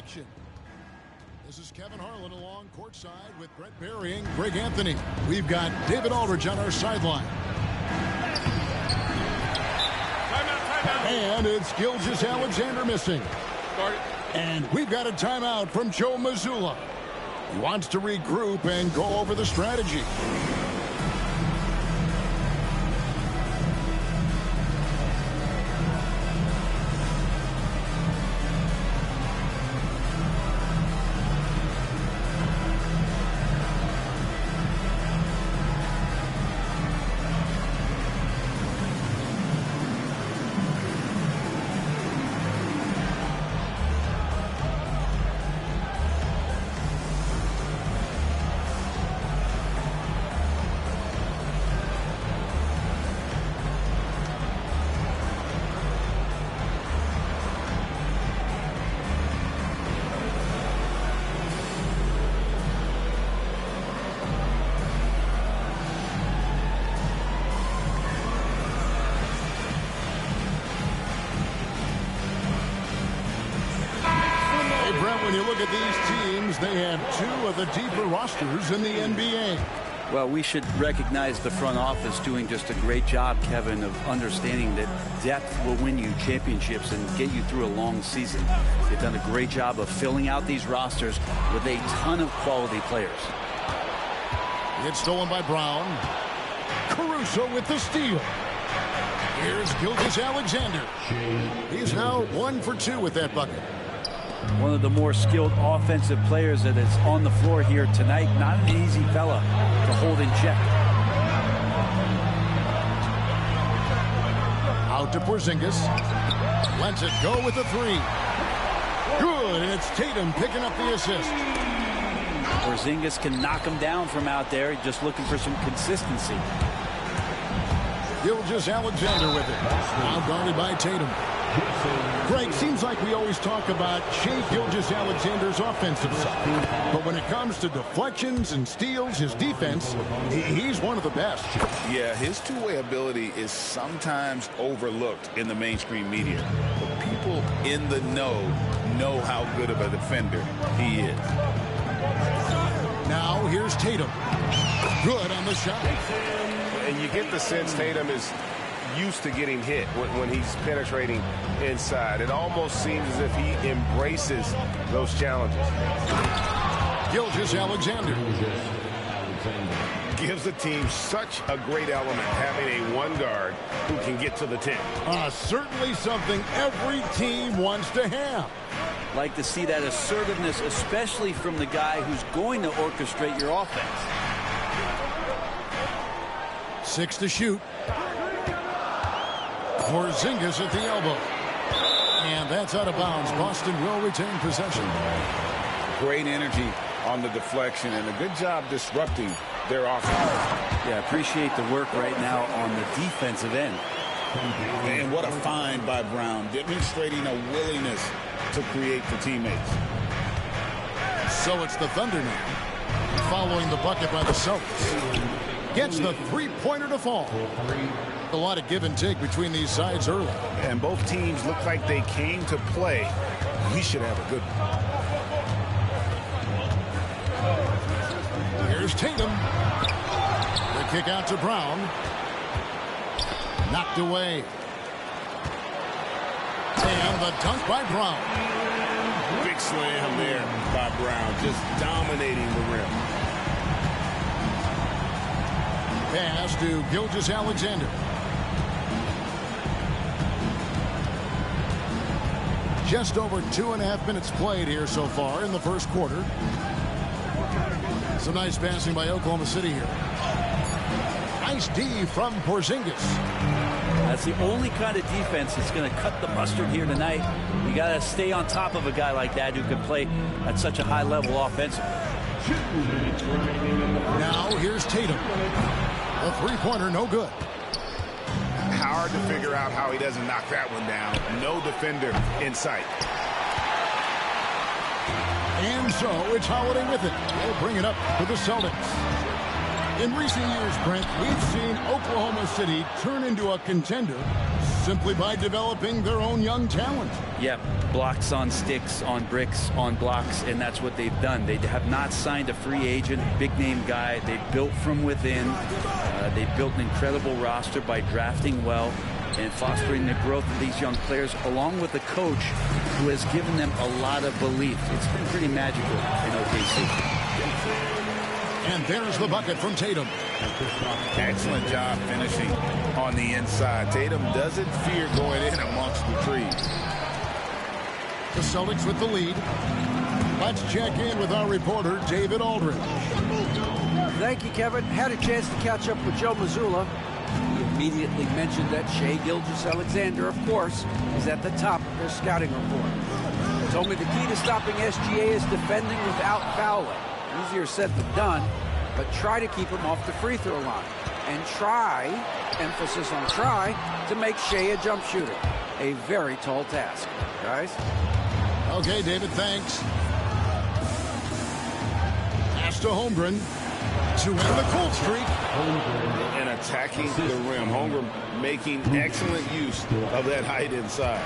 action. This is Kevin Harlan along courtside with Brett Berry and Greg Anthony. We've got David Aldridge on our sideline. Timeout. And it's Gilgeous-Alexander missing. And we've got a timeout from Joe Mazzulla. He wants to regroup and go over the strategy. When you look at these teams, they have two of the deeper rosters in the NBA. Well, we should recognize the front office doing just a great job, Kevin, of understanding that depth will win you championships and get you through a long season. They've done a great job of filling out these rosters with a ton of quality players. It's stolen by Brown. Caruso with the steal. Here's Gilgeous-Alexander. He's now 1 for 2 with that bucket. One of the more skilled offensive players that is on the floor here tonight. Not an easy fella to hold in check. Out to Porzingis. Lets it go with the three. Good, and it's Tatum picking up the assist. Porzingis can knock him down from out there, just looking for some consistency. Gilgeous-Alexander with it. Now guarded by Tatum. Greg, seems like we always talk about Shai Gilgeous-Alexander's offensive side. But when it comes to deflections and steals, his defense, he's one of the best. Yeah, his two-way ability is sometimes overlooked in the mainstream media. But people in the know how good of a defender he is. Now here's Tatum. Good on the shot. And you get the sense Tatum is used to getting hit when he's penetrating inside. It almost seems as if he embraces those challenges. Gilgeous-Alexander gives the team such a great element having a one guard who can get to the 10. Certainly something every team wants to have. Like to see that assertiveness, especially from the guy who's going to orchestrate your offense. 6 to shoot. Porzingis at the elbow. And that's out of bounds. Boston will retain possession. Great energy on the deflection and a good job disrupting their offense. Yeah, appreciate the work right now on the defensive end. And what a find by Brown, demonstrating a willingness to create for teammates. So it's the Thunder now, following the bucket by the Celtics. Gets the three-pointer to fall. A lot of give and take between these sides early. And both teams look like they came to play. We should have a good one. Here's Tatum. The kick out to Brown. Knocked away. And the dunk by Brown. Big slam there by Brown, just dominating the rim. Pass to Gilgeous-Alexander. Just over 2.5 minutes played here so far in the first quarter. Some nice passing by Oklahoma City here. Nice D from Porzingis. That's the only kind of defense that's going to cut the mustard here tonight. You got to stay on top of a guy like that who can play at such a high level offensively. Now here's Tatum. A three-pointer, no good. Hard to figure out how he doesn't knock that one down. No defender in sight. And so it's Holiday with it. We'll bring it up to the Celtics. In recent years, Brent, we've seen Oklahoma City turn into a contender simply by developing their own young talent. Yeah, blocks on sticks, on bricks, on blocks, and that's what they've done. They have not signed a free agent, big-name guy. They built from within. They built an incredible roster by drafting well and fostering the growth of these young players, along with a coach who has given them a lot of belief. It's been pretty magical in OKC. And there's the bucket from Tatum. Excellent job finishing on the inside. Tatum doesn't fear going in amongst the trees. The Celtics with the lead. Let's check in with our reporter, David Aldridge. Thank you, Kevin. Had a chance to catch up with Joe Mazzulla. He immediately mentioned that Shai Gilgeous-Alexander, of course, is at the top of their scouting report. He told me the key to stopping SGA is defending without fouling. Easier said than done, but try to keep him off the free throw line. And try, emphasis on try, to make Shai a jump shooter. A very tall task. Guys? Okay, David, thanks. Pass to Holmgren to end the cold streak. And attacking the rim. Holmgren making excellent use of that height inside.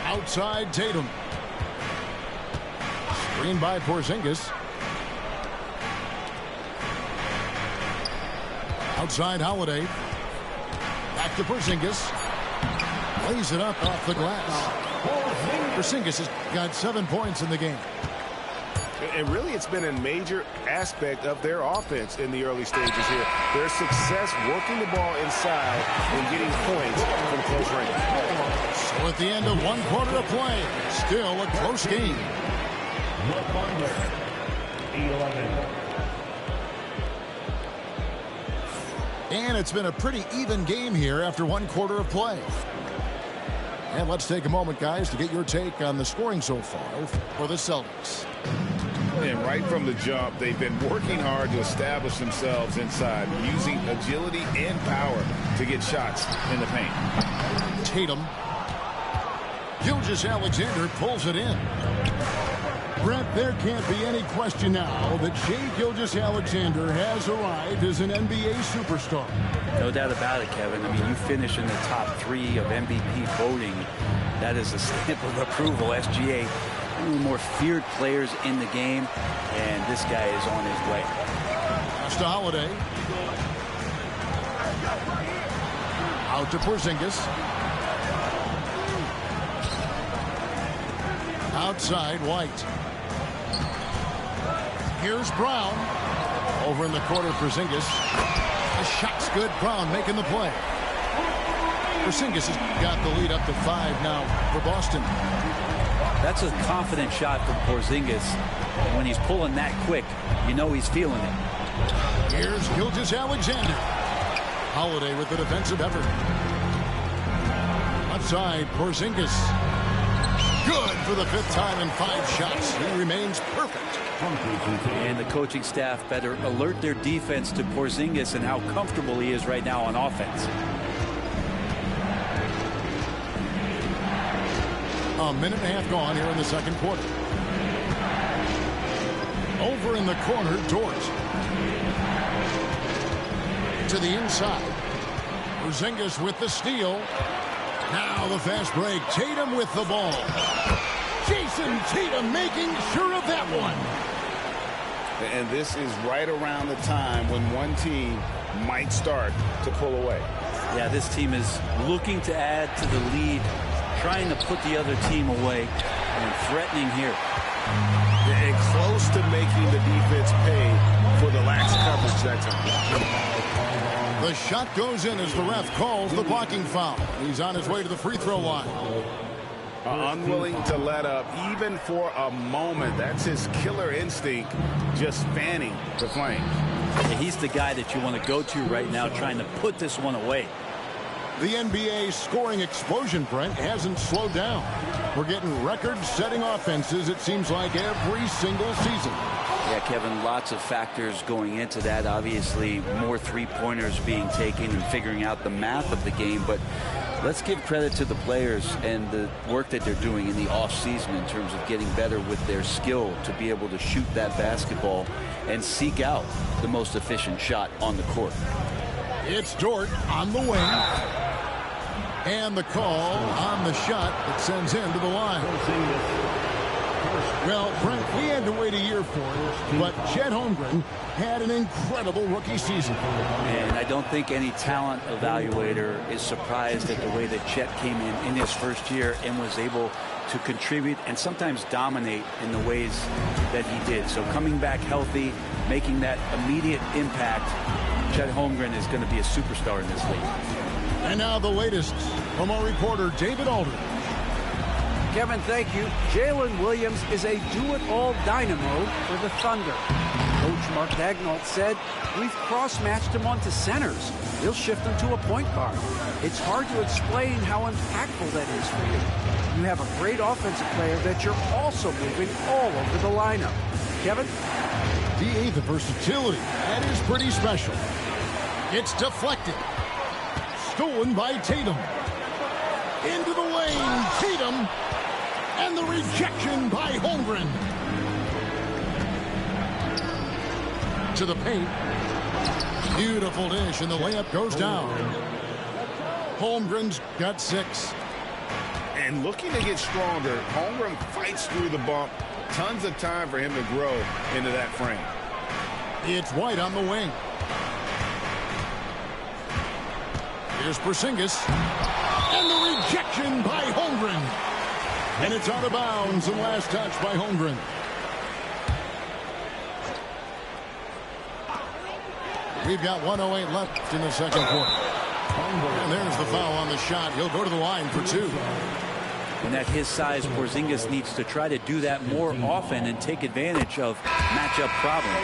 Outside Tatum. Screen by Porzingis. Outside Holiday. Back to Porzingis. Lays it up off the glass. Porzingis has got 7 points in the game. And really, it's been a major aspect of their offense in the early stages here. Their success working the ball inside and getting points from close range. So at the end of 1 quarter of play, still a close game. And it's been a pretty even game here after 1 quarter of play. And let's take a moment, guys, to get your take on the scoring so far for the Celtics. And right from the jump, they've been working hard to establish themselves inside, using agility and power to get shots in the paint. Tatum. Gilgeous-Alexander pulls it in. Brett, there can't be any question now that Shai Gilgeous-Alexander has arrived as an NBA superstar. No doubt about it, Kevin. I mean, you finish in the top 3 of MVP voting. That is a stamp of approval. SGA, one of the more feared players in the game, and this guy is on his way. Pass to Holiday. Out to Porzingis. Outside White. Here's Brown. Over in the corner, Porzingis. The shot's good. Brown making the play. Porzingis has got the lead up to 5 now for Boston. That's a confident shot from Porzingis. And when he's pulling that quick, you know he's feeling it. Here's Gilgeous-Alexander. Holiday with the defensive effort. Outside, Porzingis. Good for the 5th time in 5 shots. He remains perfect. And the coaching staff better alert their defense to Porzingis and how comfortable he is right now on offense. A minute and a half gone here in the 2nd quarter. Over in the corner, Dort. To the inside. Porzingis with the steal. Now the fast break. Tatum with the ball. Jason Tatum making sure of that one. And this is right around the time when one team might start to pull away. Yeah, this team is looking to add to the lead, trying to put the other team away, and threatening here. And close to making the defense pay for the lax coverage that time. The shot goes in as the ref calls the blocking foul. He's on his way to the free throw line. Unwilling to let up even for a moment. That's his killer instinct, just fanning the flame. Yeah, he's the guy that you want to go to right now, trying to put this one away. The NBA scoring explosion, Brent, hasn't slowed down. We're getting record-setting offenses, it seems like, every single season. Yeah, Kevin, lots of factors going into that. Obviously, more three-pointers being taken and figuring out the math of the game. But let's give credit to the players and the work that they're doing in the off-season in terms of getting better with their skill to be able to shoot that basketball and seek out the most efficient shot on the court. It's Dort on the wing. And the call on the shot that sends him to the line. Well, Brent, we had to wait a year for it, but Chet Holmgren had an incredible rookie season. And I don't think any talent evaluator is surprised at the way that Chet came in his first year and was able to contribute and sometimes dominate in the ways that he did. So coming back healthy, making that immediate impact, Chet Holmgren is going to be a superstar in this league. And now the latest from our reporter, David Aldridge. Kevin, thank you. Jalen Williams is a do-it-all dynamo for the Thunder. Coach Mark Daigneault said, "We've cross-matched him onto centers. We'll shift him to a point guard. It's hard to explain how impactful that is for you. You have a great offensive player that you're also moving all over the lineup." Kevin? DA, the versatility. That is pretty special. It's deflected. Stolen by Tatum. Into the lane, Tatum. And the rejection by Holmgren. To the paint. Beautiful dish, and the layup goes down. Holmgren's got 6. And looking to get stronger, Holmgren fights through the bump. Tons of time for him to grow into that frame. It's White on the wing. Here's Porzingis. And the rejection by Holmgren. And it's out of bounds, and last touch by Holmgren. We've got 1:08 left in the second quarter. And there's the foul on the shot. He'll go to the line for 2. And at his size, Porzingis needs to try to do that more often and take advantage of matchup problems.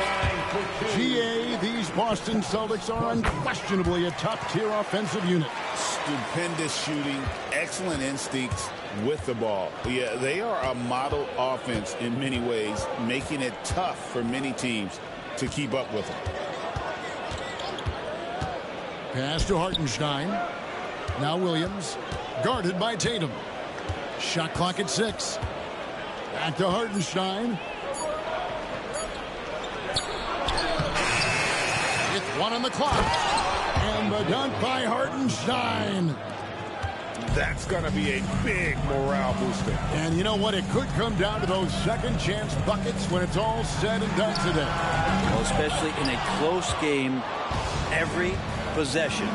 GA, these Boston Celtics are unquestionably a top-tier offensive unit. Stupendous shooting, excellent instincts with the ball. Yeah, they are a model offense in many ways, making it tough for many teams to keep up with them. Pass to Hartenstein. Now Williams, guarded by Tatum. Shot clock at 6. Back to Hartenstein. With 1 on the clock. And the dunk by Hartenstein. That's going to be a big morale booster. And you know what? It could come down to those second chance buckets when it's all said and done today. Well, especially in a close game, every possession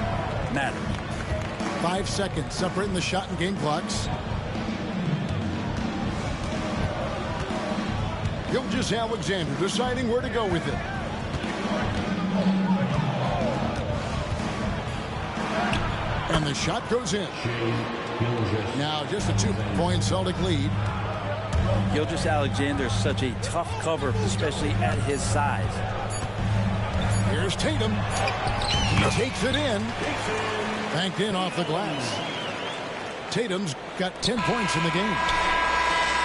matters. 5 seconds separating the shot and game clocks. Gilgeous-Alexander deciding where to go with it. And the shot goes in. Now just a 2-point Celtic lead. Gilgeous-Alexander is such a tough cover, especially at his size. Here's Tatum. He takes it in. Banked in off the glass. Tatum's got 10 points in the game.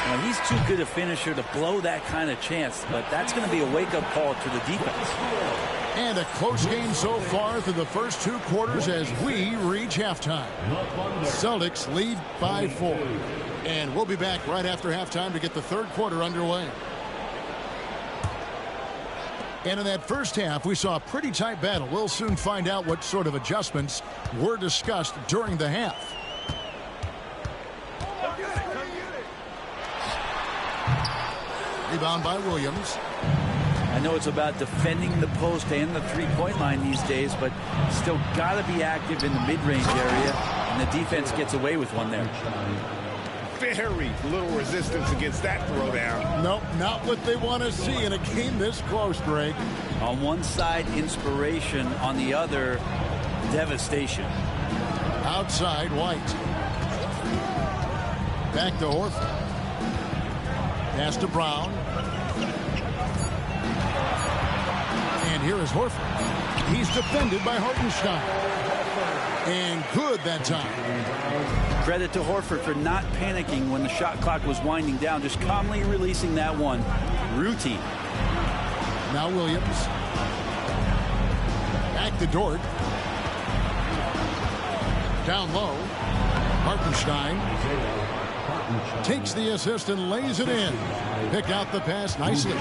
Now, he's too good a finisher to blow that kind of chance, but that's going to be a wake-up call to the defense. And a close game so far through the first 2 quarters as we reach halftime. Celtics lead by 4. And we'll be back right after halftime to get the third quarter underway. And in that first half, we saw a pretty tight battle. We'll soon find out what sort of adjustments were discussed during the half. Rebound by Williams. I know it's about defending the post and the three-point line these days, but still got to be active in the mid-range area, and the defense gets away with one there. Very little resistance against that throwdown. Nope, not what they want to see in a game this close, Greg. On one side, inspiration. On the other, devastation. Outside, White. Back to Horford. Pass to Brown. And here is Horford. He's defended by Hartenstein. And good that time. Credit to Horford for not panicking when the shot clock was winding down, just calmly releasing that one. Routine. Now Williams. Back to Dort. Down low. Hartenstein takes the assist and lays it in. Pick out the pass nicely.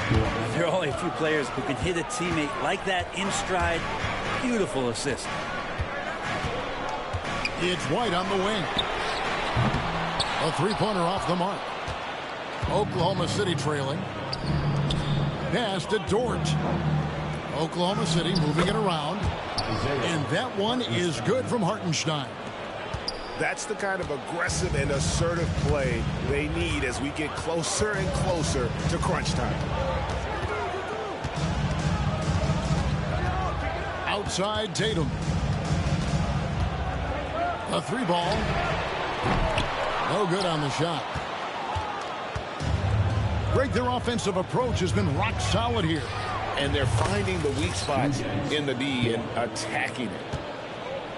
There are only a few players who can hit a teammate like that in stride. Beautiful assist. It's White on the wing. A three-pointer off the mark. Oklahoma City trailing. Pass to Dort. Oklahoma City moving it around. And that one is good from Hartenstein. That's the kind of aggressive and assertive play they need as we get closer and closer to crunch time. Outside Tatum. A three ball. No good on the shot. Greg, their offensive approach has been rock solid here. And they're finding the weak spots in the D and attacking it.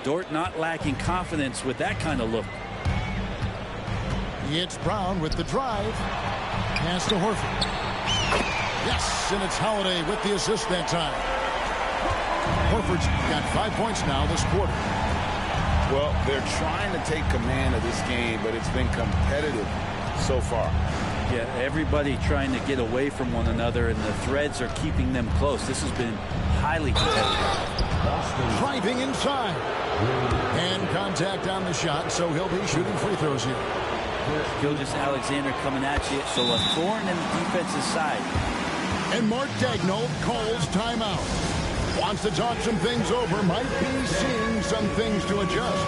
Dort not lacking confidence with that kind of look. It's Brown with the drive. Pass to Horford. Yes, and it's Holiday with the assist that time. Horford's got 5 points now this quarter. Well, they're trying to take command of this game, but it's been competitive so far. Yeah, everybody trying to get away from one another, and the threads are keeping them close. This has been highly competitive. Driving inside. And contact on the shot, so he'll be shooting free throws here. Gilgeous-Alexander coming at you, so a thorn in the defense's side. And Mark Daigneault calls timeout. Wants to talk some things over, might be seeing some things to adjust.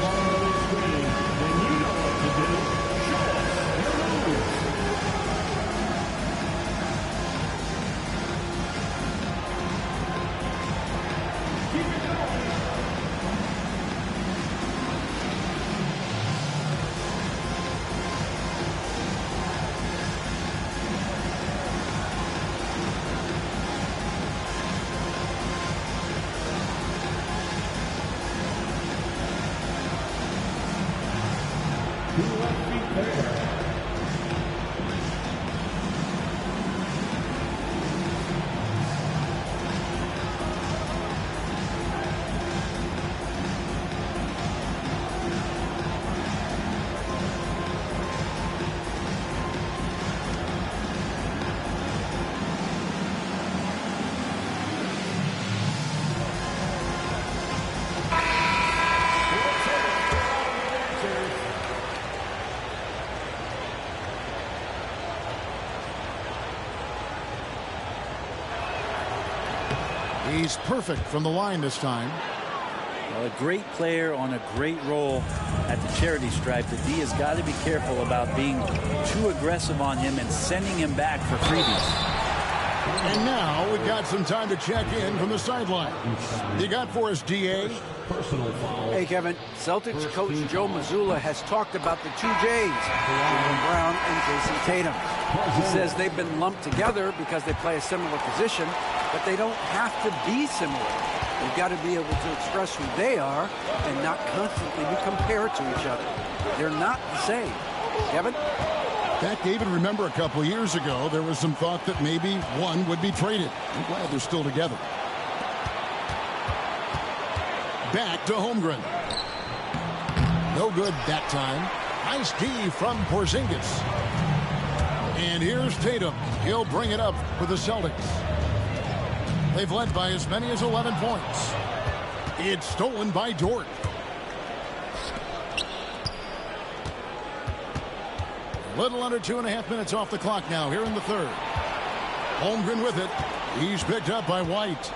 He's perfect from the line this time. Well, a great player on a great role at the charity stripe. The D has got to be careful about being too aggressive on him and sending him back for freebies. And now we've got some time to check in from the sideline. You got for us, DA? Hey, Kevin. Celtics coach Joe Mazzulla has talked about the two J's, Jaylen Brown and Jason Tatum. He says they've been lumped together because they play a similar position, but they don't have to be similar. They've got to be able to express who they are and not constantly be compared to each other. They're not the same. Kevin? That, David, remember a couple years ago, there was some thought that maybe one would be traded. I'm glad they're still together. Back to Holmgren. No good that time. Nice D from Porzingis. And here's Tatum. He'll bring it up for the Celtics. They've led by as many as 11 points. It's stolen by Dort. A little under 2.5 minutes off the clock now here in the third. Holmgren with it. He's picked up by White.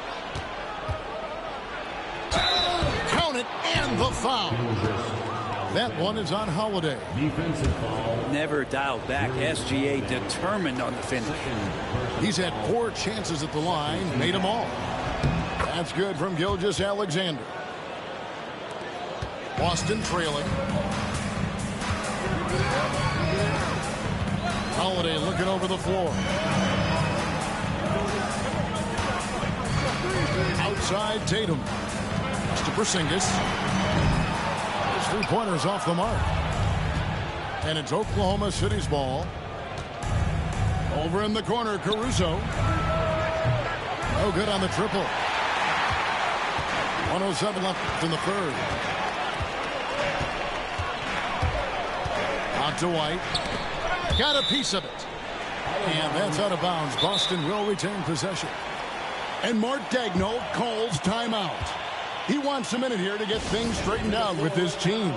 Count it, and the foul. That one is on Holiday. Defensive foul. Never dialed back. SGA determined on the finish. He's had 4 chances at the line, made them all. That's good from Gilgeous-Alexander. Boston trailing. Holiday looking over the floor. Outside Tatum. To Porzingis. His three-pointer's off the mark. And it's Oklahoma City's ball. Over in the corner, Caruso. No good on the triple. 107 left in the third. Out to White. Got a piece of it. And that's out of bounds. Boston will retain possession. And Mark Daigneault calls timeout. He wants a minute here to get things straightened out with his team.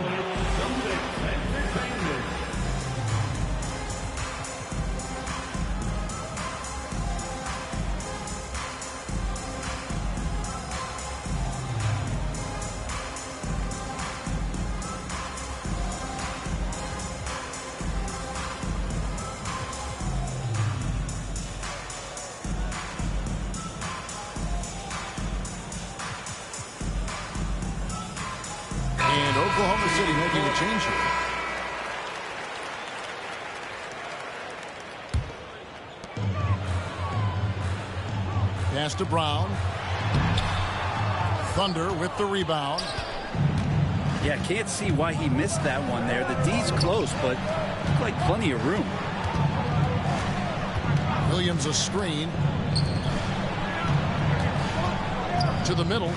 Oklahoma City making a change here. Pass to Brown. Thunder with the rebound. Yeah, can't see why he missed that one there. The D's close, but looked like plenty of room. Williams a screen. To the middle.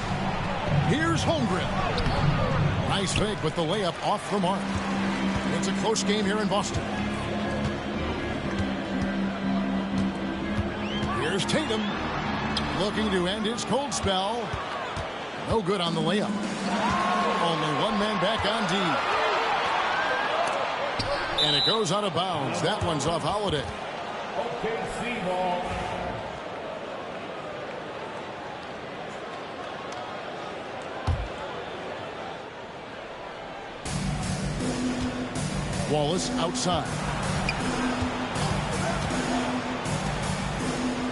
Here's Holmgren. Nice fake, but the layup off the mark. It's a close game here in Boston. Here's Tatum. Looking to end his cold spell. No good on the layup. Only one man back on D. And it goes out of bounds. That one's off Holiday. OKC ball. Wallace outside.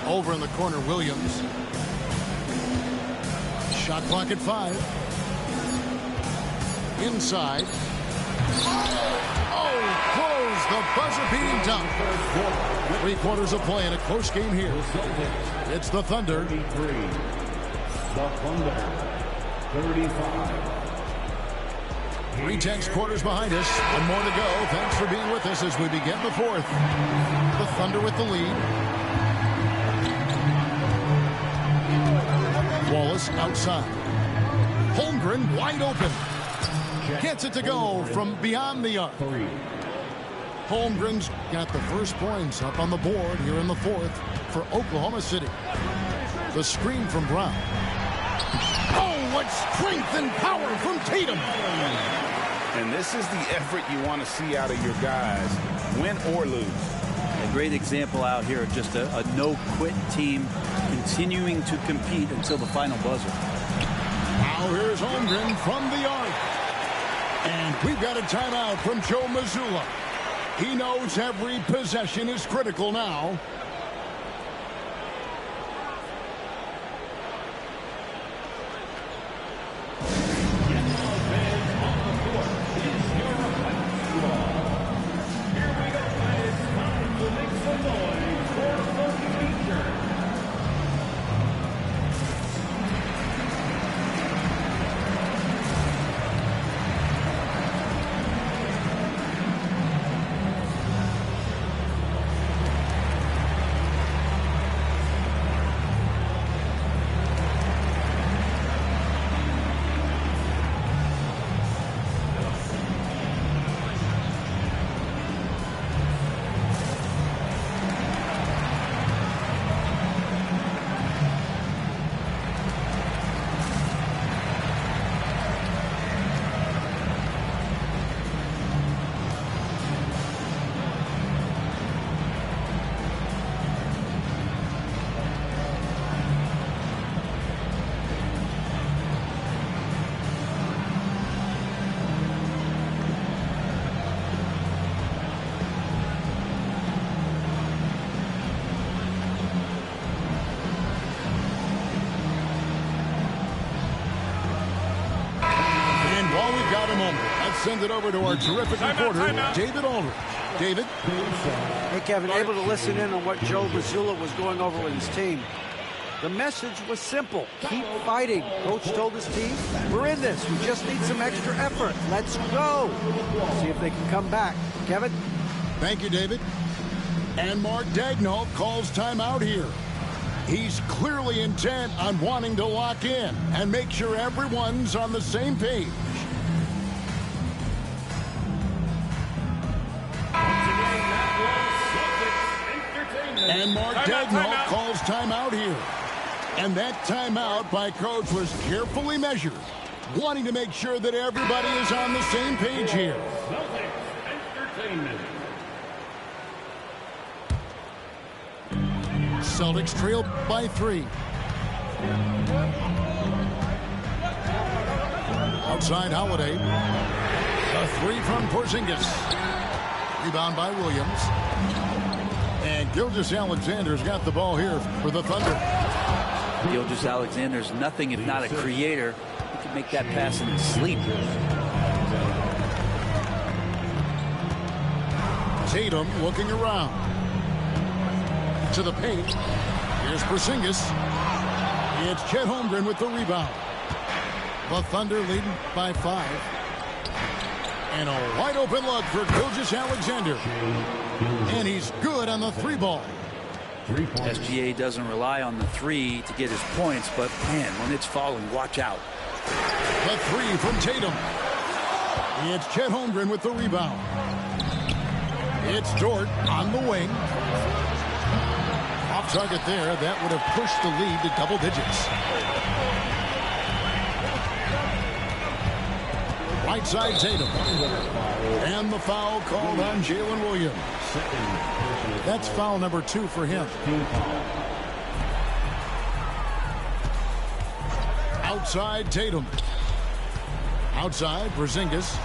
Over in the corner, Williams. Shot clock at 5. Inside. Oh, close the buzzer-beating dunk. 3/4 of play in a close game here. It's the Thunder. 33. The Thunder. 35. 3 quarters behind us. One more to go. Thanks for being with us as we begin the 4th. The Thunder with the lead. Wallace outside. Holmgren wide open. Gets it to go from beyond the arc. Holmgren's got the first points up on the board here in the 4th for Oklahoma City. The screen from Brown. Oh, what strength and power from Tatum. And this is the effort you want to see out of your guys, win or lose. A great example out here of just a no-quit team continuing to compete until the final buzzer. Now here's Holmgren from the arc. And we've got a timeout from Joe Mazzulla. He knows every possession is critical now. Send it over to our terrific reporter, David Aldridge. David? Hey, Kevin, able to listen in on what Joe Mazzulla was going over with his team. The message was simple. Keep fighting. Coach told his team, we're in this. We just need some extra effort. Let's go. See if they can come back. Kevin? Thank you, David. And Mark Daigneault calls timeout here. He's clearly intent on wanting to lock in and make sure everyone's on the same page. And Mark Dagnall calls timeout here. And that timeout by coach was carefully measured, wanting to make sure that everybody is on the same page here. Celtics trail by 3. Outside Holiday. A 3 from Porzingis. Rebound by Williams. And Gilgeous-Alexander's got the ball here for the Thunder. Gilgeous-Alexander's nothing if not a creator. He can make that pass in his sleep. Tatum looking around. To the paint. Here's Porzingis. It's Chet Holmgren with the rebound. The Thunder leading by 5. And a wide open look for Gilgeous-Alexander. And he's good on the 3 ball. SGA doesn't rely on the 3 to get his points, but man, when it's falling, watch out. The 3 from Tatum. It's Chet Holmgren with the rebound. It's Dort on the wing. Off target there. That would have pushed the lead to double digits. Right side Tatum. And the foul called on Jalen Williams. That's foul number 2 for him. Outside Tatum. Outside Porzingis.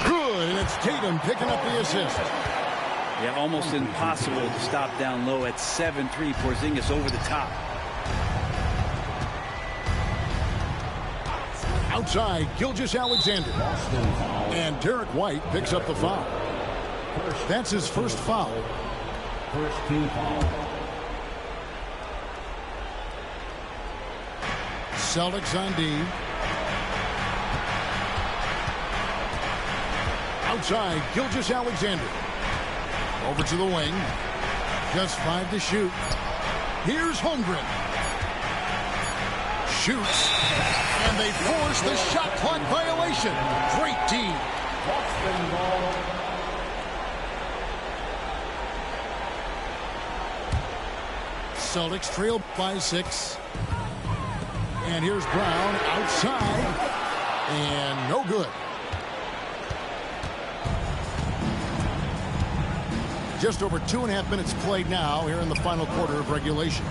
Good, and it's Tatum picking up the assist. Yeah, almost impossible to stop down low at 7-3. Porzingis over the top. Outside, Gilgeous-Alexander. And Derek White picks up the foul. That's his first foul. First team foul. Celtics on D. Outside, Gilgeous-Alexander. Over to the wing. Just 5 to shoot. Here's Holmgren. Shoots. And they force the shot clock violation. Great D. Celtics trail by 6. And here's Brown outside. And no good. Just over 2.5 minutes played now here in the final quarter of regulation.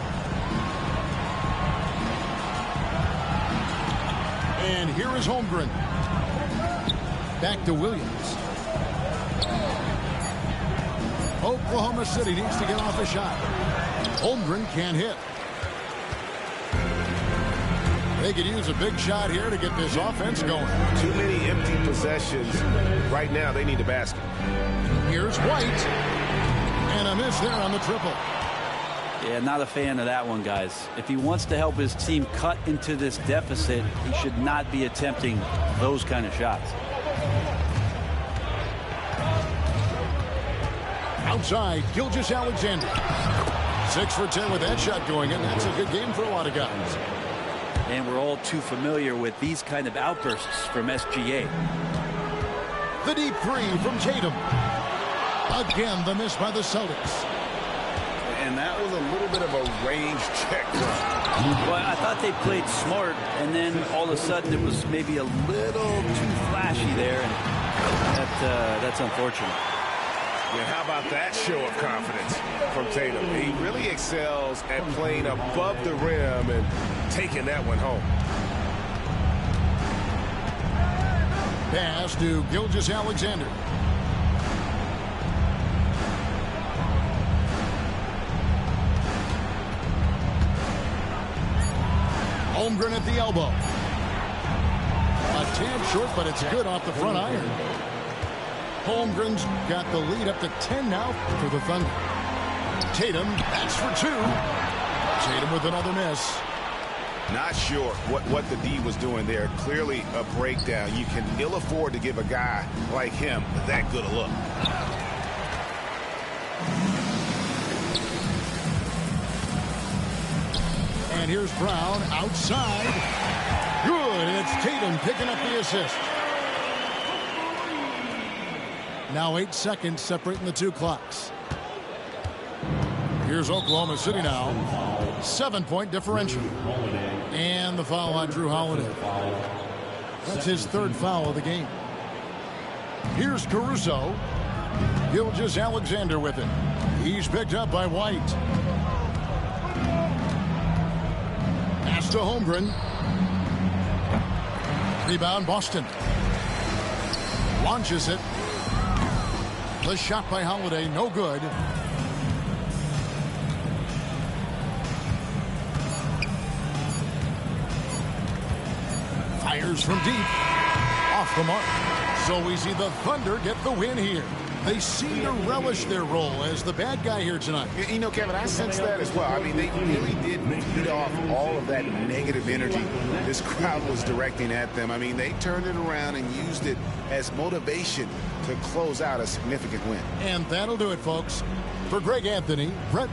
And here is Holmgren. Back to Williams. Oklahoma City needs to get off a shot. Holmgren can't hit. They could use a big shot here to get this offense going. Too many empty possessions. Right now, they need a basket. Here's White. And a miss there on the triple. Yeah, not a fan of that one, guys. If he wants to help his team cut into this deficit, he should not be attempting those kind of shots. Outside, Gilgeous-Alexander. 6 for 10 with that shot going in. That's a good game for a lot of guys. And we're all too familiar with these kind of outbursts from SGA. The deep 3 from Tatum. Again, the miss by the Celtics. And that was a little bit of a range check. Well, I thought they played smart, and then all of a sudden it was maybe a little too flashy there, and that's unfortunate. Yeah, how about that show of confidence from Tatum? He really excels at playing above the rim and taking that one home. Pass to Gilgeous-Alexander. Holmgren at the elbow. A tad short, but it's good off the front iron. Holmgren's got the lead up to 10 now for the Thunder. Tatum, that's for 2. Tatum with another miss. Not sure what the D was doing there. Clearly a breakdown. You can ill afford to give a guy like him that good a look. And here's Brown outside. Good, and it's Tatum picking up the assist. Now 8 seconds separating the 2 clocks. Here's Oklahoma City now. 7-point differential. And the foul on Drew Holiday. That's his third foul of the game. Here's Caruso. Gilgeous-Alexander with it. He's picked up by White. Pass to Holmgren. Rebound Boston. Launches it. The shot by Holiday, no good. Fires from deep. Off the mark. So we see the Thunder get the win here. They seem to relish their role as the bad guy here tonight. You know, Kevin, I sense that as well. I mean, they really did beat off all of that negative energy this crowd was directing at them. I mean, they turned it around and used it as motivation to close out a significant win. And that'll do it, folks. For Greg Anthony, Brett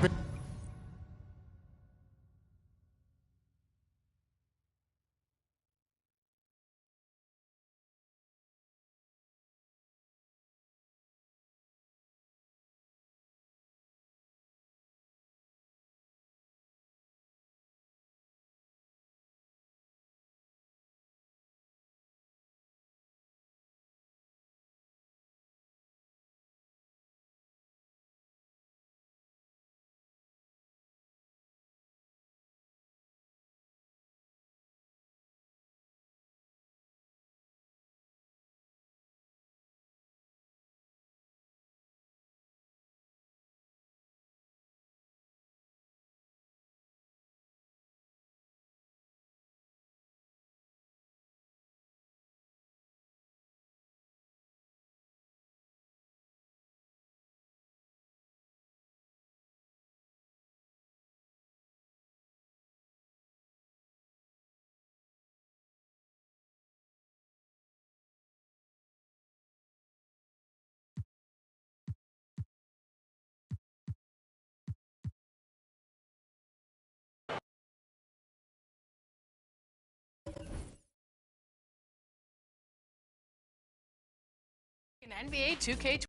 NBA2K25.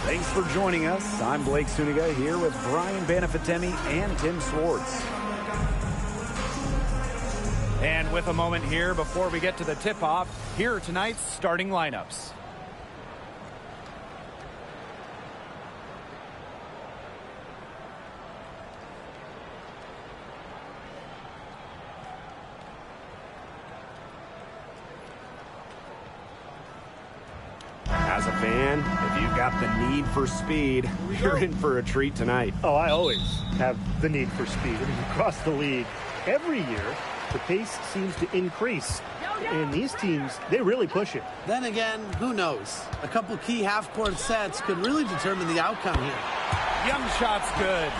Thanks for joining us. I'm Blake Suniga here with Brian Banafitemi and Tim Swartz. And with a moment here before we get to the tip-off, here are tonight's starting lineups. As a fan, if you've got the need for speed, you're in for a treat tonight. Oh, I always have the need for speed. I mean, across the league, every year, the pace seems to increase. And these teams, they really push it. Then again, who knows? A couple key half-court sets could really determine the outcome here. Young shot's good.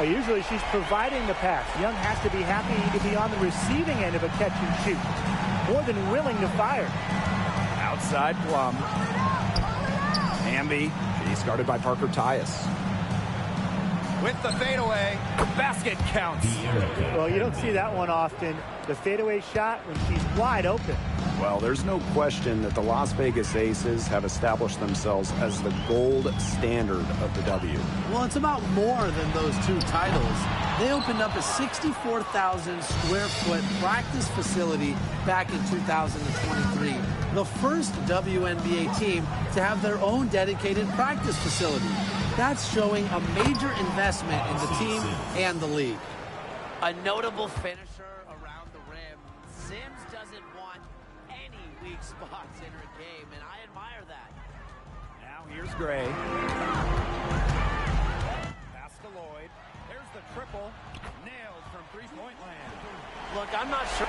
Usually she's providing the pass. Young has to be happy to be on the receiving end of a catch and shoot. More than willing to fire. Outside Plum. Hamby, he's guarded by Parker Tyus. With the fadeaway, basket counts. Well, you don't see that one often. The fadeaway shot when she's wide open. Well, there's no question that the Las Vegas Aces have established themselves as the gold standard of the W. Well, it's about more than those two titles. They opened up a 64,000 square foot practice facility back in 2023. The first WNBA team to have their own dedicated practice facility. That's showing a major investment in the team and the league. A notable finisher around the rim. Sims doesn't want any weak spots in her game, and I admire that. Now here's Gray. Pass to Lloyd. There's the triple. Nailed from three-point land. Look, I'm not sure.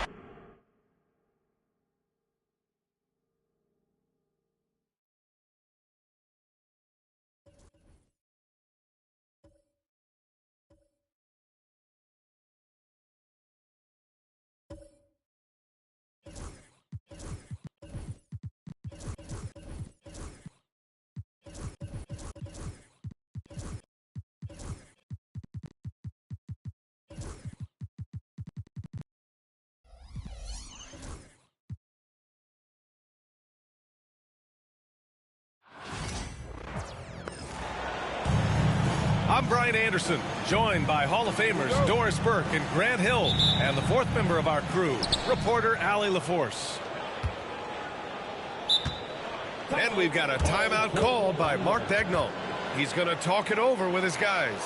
I'm Brian Anderson, joined by Hall of Famers Doris Burke and Grant Hill, and the fourth member of our crew, reporter Allie LaForce. And we've got a timeout called by Mark Daigneault. He's going to talk it over with his guys.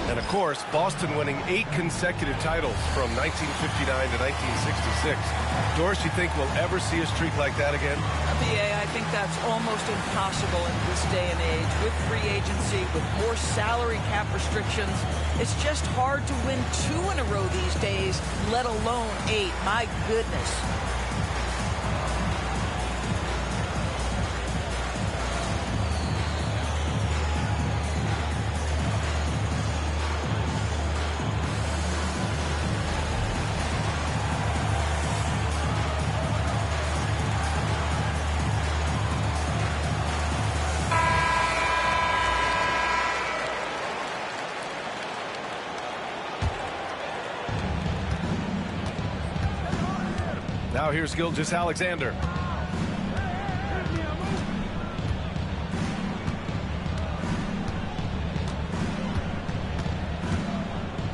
And, of course, Boston winning 8 consecutive titles from 1959 to 1966. Doris, you think we'll ever see a streak like that again? BA, I think that's almost impossible in this day and age. With free agency, with more salary cap restrictions, it's just hard to win 2 in a row these days, let alone 8. My goodness. Now here's Gilgeous-Alexander.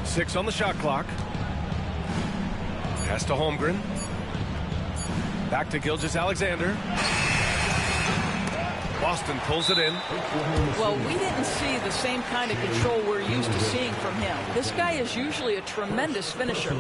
Six on the shot clock. Pass to Holmgren. Back to Gilgeous-Alexander. Boston pulls it in. Well, we didn't see the same kind of control we're used to seeing from him. This guy is usually a tremendous finisher.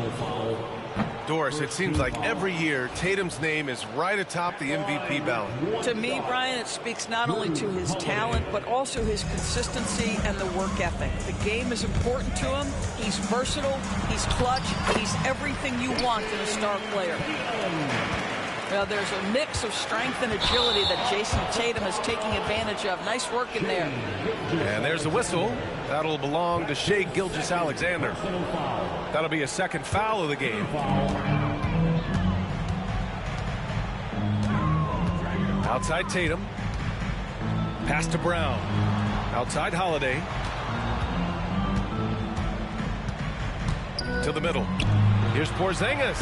Doris, it seems like every year Tatum's name is right atop the MVP ballot. To me, Brian, it speaks not only to his talent, but also his consistency and the work ethic. The game is important to him. He's versatile. He's clutch. He's everything you want in a star player. Well, there's a mix of strength and agility that Jason Tatum is taking advantage of. Nice work in there. And there's the whistle. That'll belong to Shai Gilgeous-Alexander. That'll be a second foul of the game. Outside Tatum. Pass to Brown. Outside Holiday. To the middle. Here's Porzingis.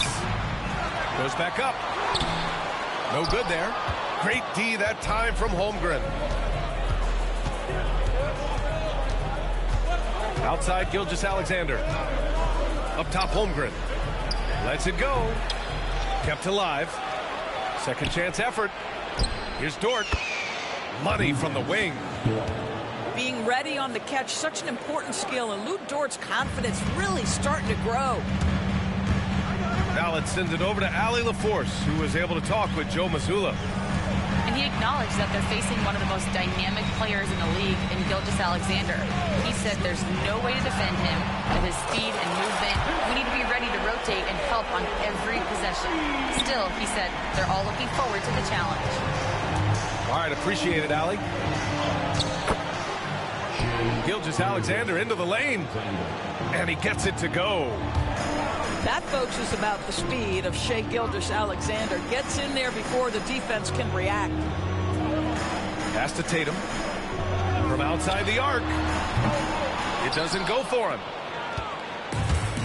Goes back up. No good there. Great D that time from Holmgren. Outside Gilgeous-Alexander. Up top Holmgren. Lets it go. Kept alive. Second chance effort. Here's Dort. Money from the wing. Being ready on the catch, such an important skill, and Lou Dort's confidence really starting to grow. Now let's send it over to Allie LaForce, who was able to talk with Joe Mazzulla. And he acknowledged that they're facing one of the most dynamic players in the league in Gilgeous-Alexander. He said there's no way to defend him with his speed and movement. We need to be ready to rotate and help on every possession. Still, he said they're all looking forward to the challenge. All right, appreciate it, Allie. Gilgeous-Alexander into the lane. And he gets it to go. That, folks, is about the speed of Shai Gilgeous-Alexander. Gets in there before the defense can react. Pass to Tatum. From outside the arc. It doesn't go for him.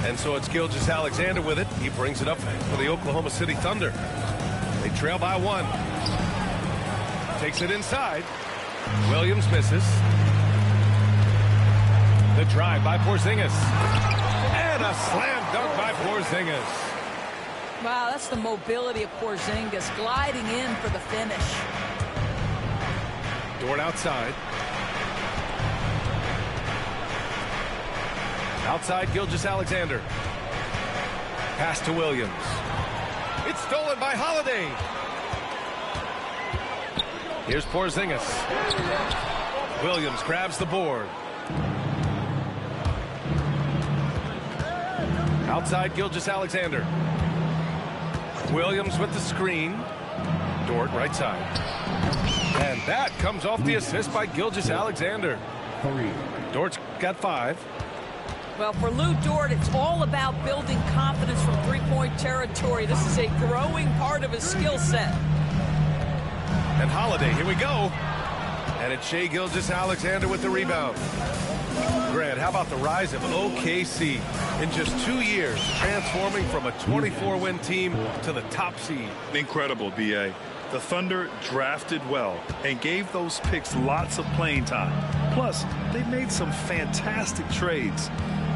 And so it's Gilgeous-Alexander with it. He brings it up for the Oklahoma City Thunder. They trail by 1. Takes it inside. Williams misses. The drive by Porzingis. And a slam dunk by Porzingis. Wow, that's the mobility of Porzingis gliding in for the finish. Dort outside. Outside Gilgeous-Alexander. Pass to Williams. It's stolen by Holiday. Here's Porzingis. Williams grabs the board. Outside Gilgeous-Alexander. Williams with the screen. Dort right side. And that comes off the assist by Gilgeous-Alexander. Dort's got 5. Well, for Lou Dort, it's all about building confidence from three-point territory. This is a growing part of his skill set. And Holiday, here we go. And it's Shai Gilgeous-Alexander with the rebound. Grant, how about the rise of OKC in just 2 years, transforming from a 24-win team to the top seed? Incredible, B.A. The Thunder drafted well and gave those picks lots of playing time. Plus, they made some fantastic trades.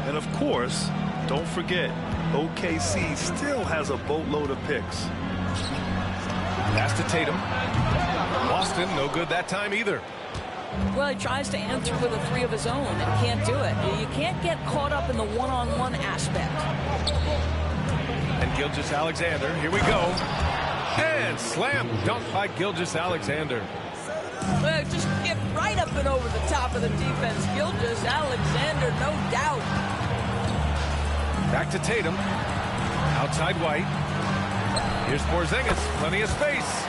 And of course, don't forget, OKC still has a boatload of picks. Pass to Tatum. Boston, no good that time either. Well, he tries to answer with a 3 of his own and can't do it. You can't get caught up in the one-on-one aspect. And Gilgeous-Alexander, here we go. And slam dunk by Gilgeous-Alexander. Well, just get right up and over the top of the defense. Gilgeous-Alexander, no doubt. Back to Tatum. Outside White. Here's Porzingis. Plenty of space.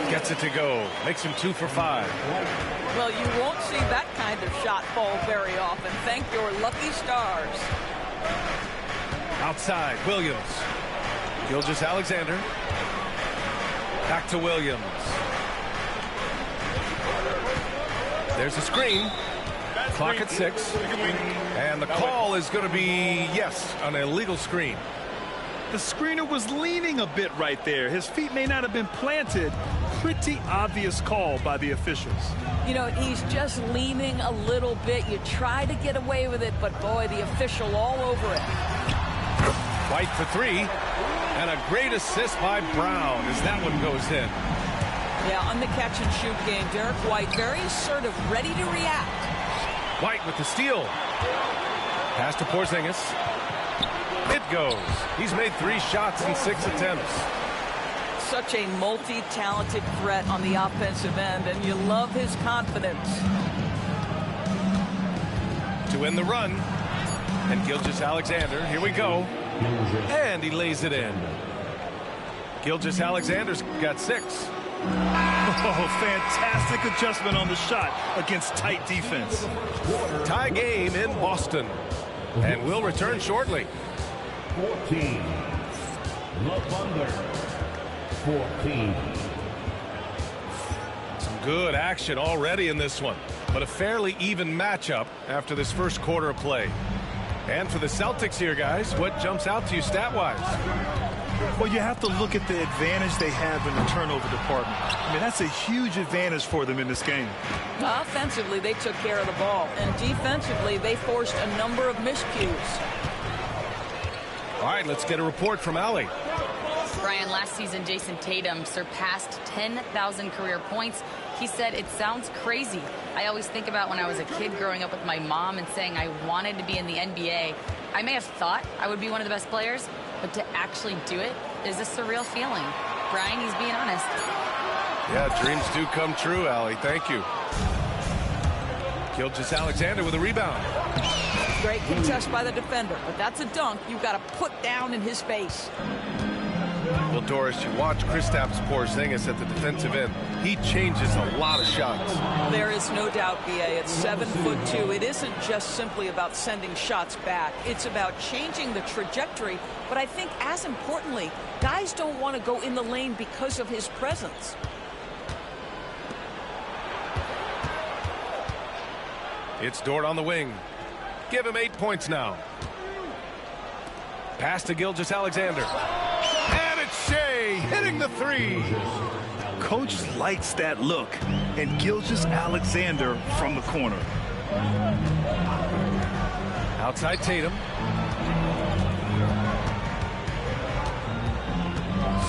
Gets it to go. Makes him 2 for 5. Well, you won't see that kind of shot fall very often. Thank your lucky stars. Outside, Williams. Gilgeous-Alexander. Back to Williams. There's a screen. Clock at 6. And the call is going to be, yes, an illegal screen. The screener was leaning a bit right there. His feet may not have been planted. Pretty obvious call by the officials. You know, he's just leaning a little bit. You try to get away with it, but boy, the official all over it. White for 3. And a great assist by Brown as that one goes in. Yeah, on the catch and shoot game, Derek White very assertive, ready to react. White with the steal. Pass to Porzingis. It goes. He's made 3 shots in 6 attempts. Such a multi-talented threat on the offensive end, and you love his confidence. To end the run. And Gilgeous-Alexander, here we go. And he lays it in. Gilgeous-Alexander's got 6. Oh, fantastic adjustment on the shot against tight defense. Tie game in Boston. And we'll return shortly. 14. The Thunder. 14. Some good action already in this one. But a fairly even matchup after this first quarter of play. And for the Celtics here, guys, what jumps out to you stat-wise? Well, you have to look at the advantage they have in the turnover department. I mean, that's a huge advantage for them in this game. Offensively, they took care of the ball. And defensively, they forced a number of miscues. All right, let's get a report from Allie. Brian, last season, Jason Tatum surpassed 10,000 career points. He said, "It sounds crazy. I always think about when I was a kid growing up with my mom and saying I wanted to be in the NBA. I may have thought I would be one of the best players, but to actually do it is a surreal feeling." Brian, he's being honest. Yeah, dreams do come true, Allie. Thank you. Gilgeous-Alexander with a rebound. Great contest by the defender, but that's a dunk you've got to put down in his face. Well, Doris, you watch Kristaps Porzingis at the defensive end. He changes a lot of shots. There is no doubt, B.A. At 7'2". It isn't just simply about sending shots back. It's about changing the trajectory. But I think, as importantly, guys don't want to go in the lane because of his presence. It's Dort on the wing. Give him 8 points now. Pass to Gilgeous-Alexander. And it's Shea hitting the three. Coach likes that look. And Gilgeous-Alexander from the corner. Outside Tatum.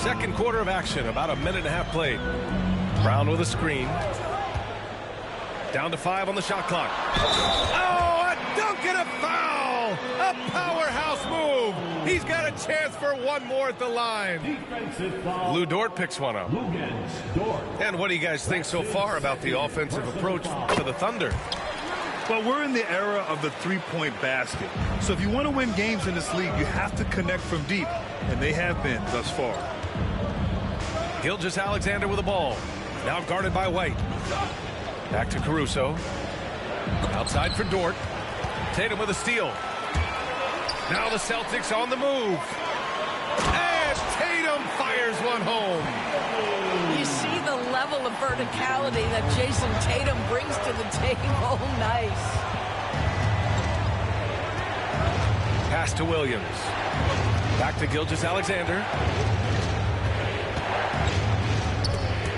Second quarter of action, about a minute and a half played. Brown with a screen. Down to 5 on the shot clock. Oh, a dunk and a foul! A powerhouse move! He's got a chance for one more at the line. Lou Dort picks one up. And what do you guys think so far about the offensive approach to the Thunder? Well, we're in the era of the three-point basket. So if you want to win games in this league, you have to connect from deep. And they have been thus far. Gilgeous-Alexander with the ball. Now guarded by White. Back to Caruso. Outside for Dort. Tatum with a steal. Now the Celtics on the move. And Tatum fires one home. You see the level of verticality that Jason Tatum brings to the table. Nice. Pass to Williams. Back to Gilgeous-Alexander.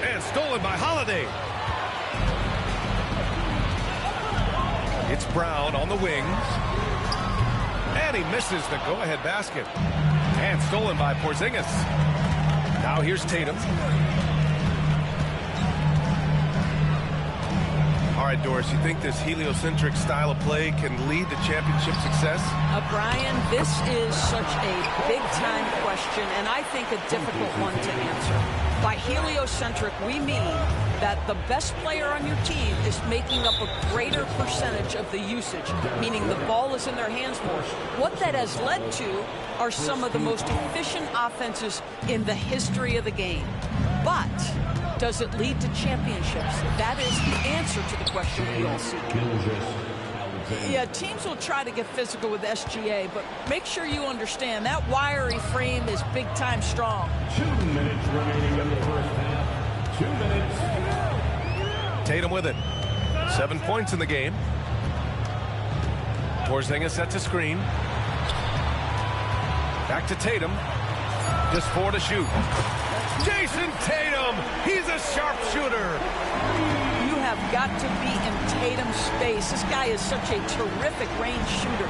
And stolen by Holiday. It's Brown on the wings. And he misses the go-ahead basket. And stolen by Porzingis. Now here's Tatum. All right, Doris, you think this heliocentric style of play can lead to championship success? Brian, this is such a big-time question, and I think a difficult one to answer. By heliocentric, we mean that the best player on your team is making up a greater percentage of the usage, meaning the ball is in their hands more. What that has led to are some of the most efficient offenses in the history of the game. But does it lead to championships? That is the answer to the question we all seek. Yeah, teams will try to get physical with SGA, but make sure you understand that wiry frame is big-time strong. 2 minutes remaining in the first half. 2 minutes. Tatum with it. 7 points in the game. Porzingis sets a screen. Back to Tatum. Just 4 to shoot. Jason Tatum! He's a sharpshooter! You have got to be in Tatum's space. This guy is such a terrific range shooter.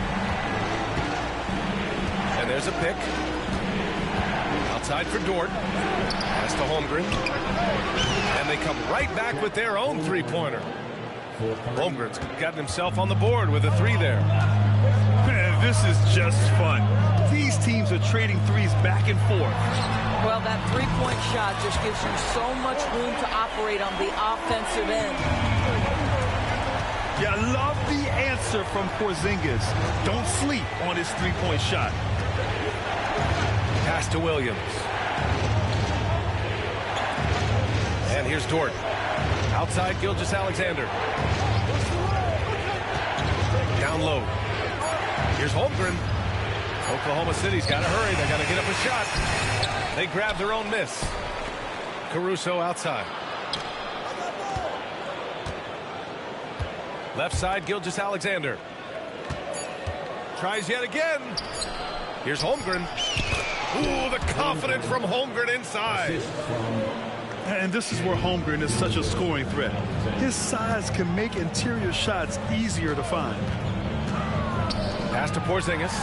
And there's a pick. Outside for Dort. Pass to Holmgren. And they come right back with their own three-pointer. Holmgren's gotten himself on the board with a 3 there. Man, this is just fun. These teams are trading threes back and forth. Well, that three-point shot just gives you so much room to operate on the offensive end. Yeah, I love the answer from Porzingis. Don't sleep on his three-point shot. Pass to Williams. And here's Dort. Outside Gilgeous-Alexander. Down low. Here's Holmgren. Oklahoma City's got to hurry. They got to get up a shot. They grab their own miss. Caruso outside. Left side, Gilgeous-Alexander. Tries yet again. Here's Holmgren. Ooh, the confidence from Holmgren inside. And this is where Holmgren is such a scoring threat. His size can make interior shots easier to find. Pass to Porzingis.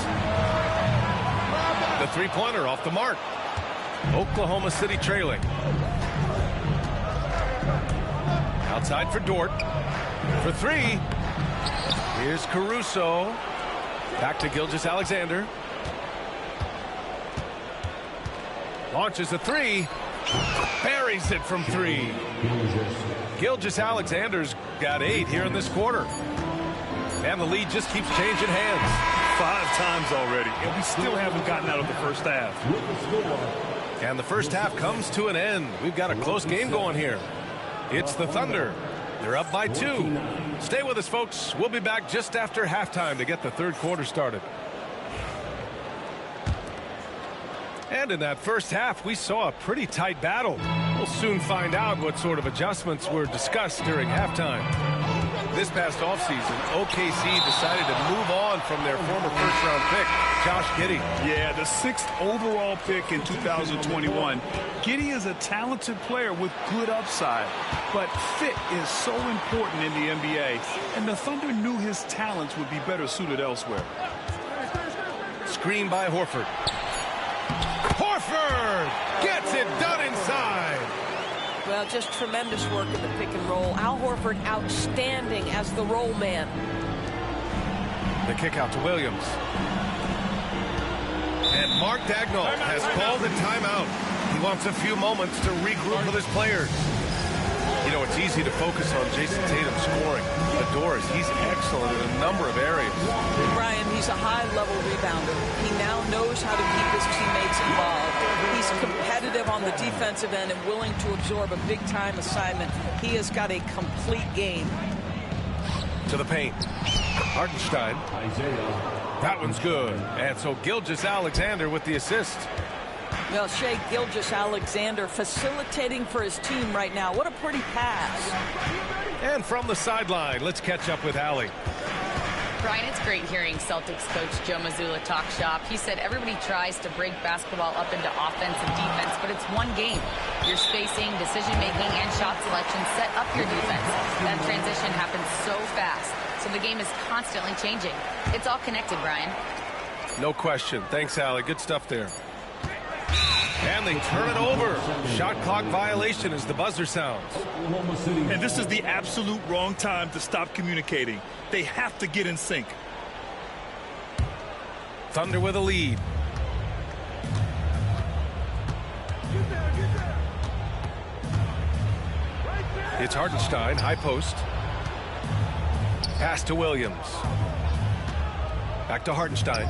The three-pointer off the mark. Oklahoma City trailing. Outside for Dort. For three. Here's Caruso. Back to Gilgeous-Alexander. Launches a three. Buries it from three. Gilgeous-Alexander's got 8 here in this quarter. And the lead just keeps changing hands. 5 times already, and we still haven't gotten out of the first half. And the first half comes to an end. We've got a close game going here. It's the Thunder. They're up by 2. Stay with us, folks. We'll be back just after halftime to get the third quarter started. And in that first half, we saw a pretty tight battle. We'll soon find out what sort of adjustments were discussed during halftime. This past offseason, OKC decided to move on from their former first-round pick, Josh Giddey. Yeah, the 6th overall pick in 2021. Giddey is a talented player with good upside, but fit is so important in the NBA, and the Thunder knew his talents would be better suited elsewhere. Screen by Horford. Horford gets it done inside. Well, just tremendous work in the pick and roll. Al Horford outstanding as the roll man. The kick out to Williams. And Mark Daigneault has called a timeout. He wants a few moments to regroup with his players. You know, it's easy to focus on Jason Tatum scoring. Adores. He's excellent in a number of areas. Brian, he's a high-level rebounder. He now knows how to keep his teammates involved. He's competitive on the defensive end and willing to absorb a big-time assignment. He has got a complete game. To the paint. Hartenstein. That one's good. And so Gilgeous-Alexander with the assist. Well, Shai Gilgeous-Alexander facilitating for his team right now. What a pretty pass. And from the sideline, let's catch up with Allie. Brian, it's great hearing Celtics coach Joe Mazzulla talk shop. He said everybody tries to break basketball up into offense and defense, but it's one game. Your spacing, decision-making, and shot selection set up your defense. That transition happens so fast, so the game is constantly changing. It's all connected, Brian. No question. Thanks, Allie. Good stuff there. And they turn it over. Shot clock violation as the buzzer sounds. And this is the absolute wrong time to stop communicating. They have to get in sync. Thunder with a lead. It's Hartenstein, high post. Pass to Williams. Back to Hartenstein.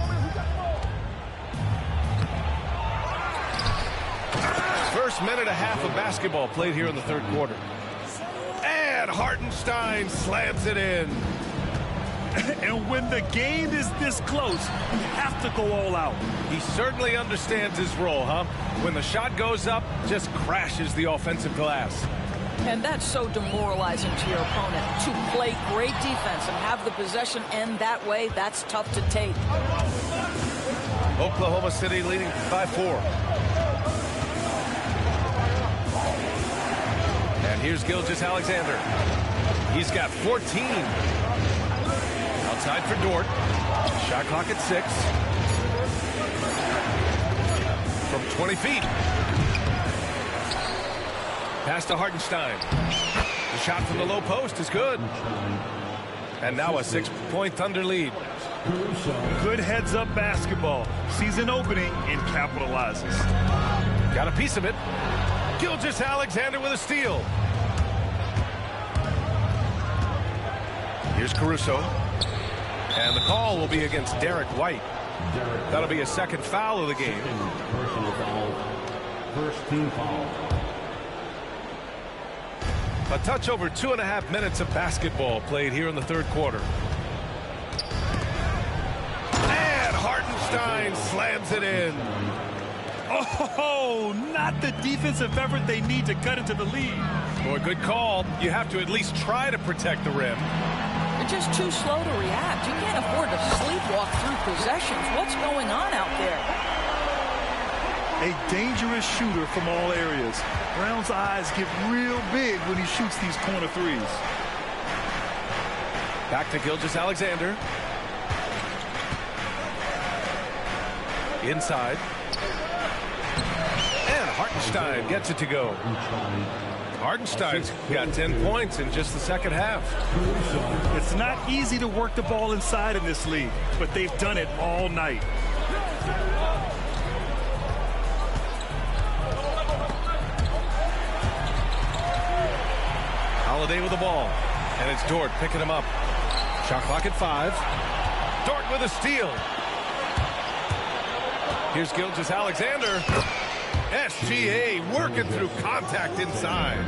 First minute and a half of basketball played here in the third quarter. And Hartenstein slams it in. And when the game is this close, you have to go all out. He certainly understands his role, huh? When the shot goes up, just crashes the offensive glass. And that's so demoralizing to your opponent. To play great defense and have the possession end that way, that's tough to take. Oklahoma City leading by 4. And here's Gilgeous-Alexander. He's got 14. Outside for Dort. Shot clock at 6. From 20 feet. Pass to Hartenstein. The shot from the low post is good. And now a 6-point Thunder lead. Good heads-up basketball. Season opening and capitalizes. Got a piece of it. Gilgeous-Alexander with a steal. Here's Caruso. And the call will be against Derek White. That'll be a second foul of the game. Personal foul. First team foul. A touch over 2.5 minutes of basketball played here in the third quarter. And Hartenstein slams it in. Oh, not the defensive effort they need to cut into the lead. Boy, good call. You have to at least try to protect the rim. You're just too slow to react. You can't afford to sleepwalk through possessions. What's going on out there? a dangerous shooter from all areas. Brown's eyes get real big when he shoots these corner threes. Back to Gilgeous-Alexander. Inside. And Hartenstein gets it to go. Hartenstein's got 10 points in just the second half. It's not easy to work the ball inside in this league, but they've done it all night. Holiday with the ball. And it's Dort picking him up. Shot clock at 5. Dort with a steal. Here's Gilgeous-Alexander. SGA working through contact inside.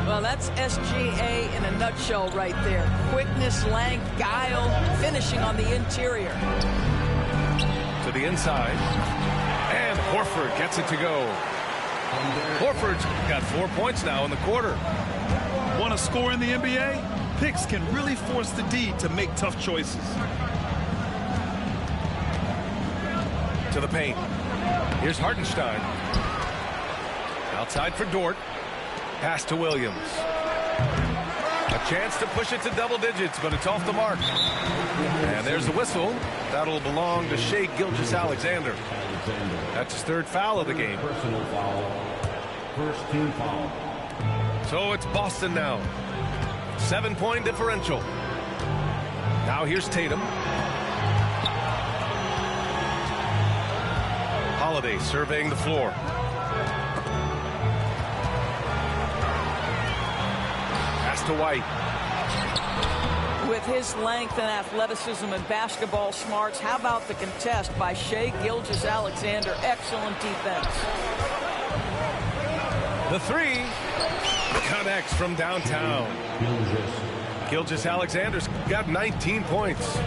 Well, that's SGA in a nutshell right there. Quickness, length, guile, finishing on the interior. To the inside. And Horford gets it to go. Horford's got 4 points now in the quarter. Want to score in the NBA? Picks can really force the D to make tough choices. To the paint. Here's Hartenstein. Outside for Dort. Pass to Williams. A chance to push it to double digits, but it's off the mark. And there's the whistle. That'll belong to Shai Gilgeous-Alexander. That's his 3rd foul of the game. Personal foul. First team foul. So it's Boston now. 7-point differential. Now here's Tatum. Holiday surveying the floor. Pass to White. With his length and athleticism and basketball smarts, how about the contest by Shai Gilgeous-Alexander? Excellent defense. The 3 connects from downtown. Gilgeous-Alexander's got 19 points.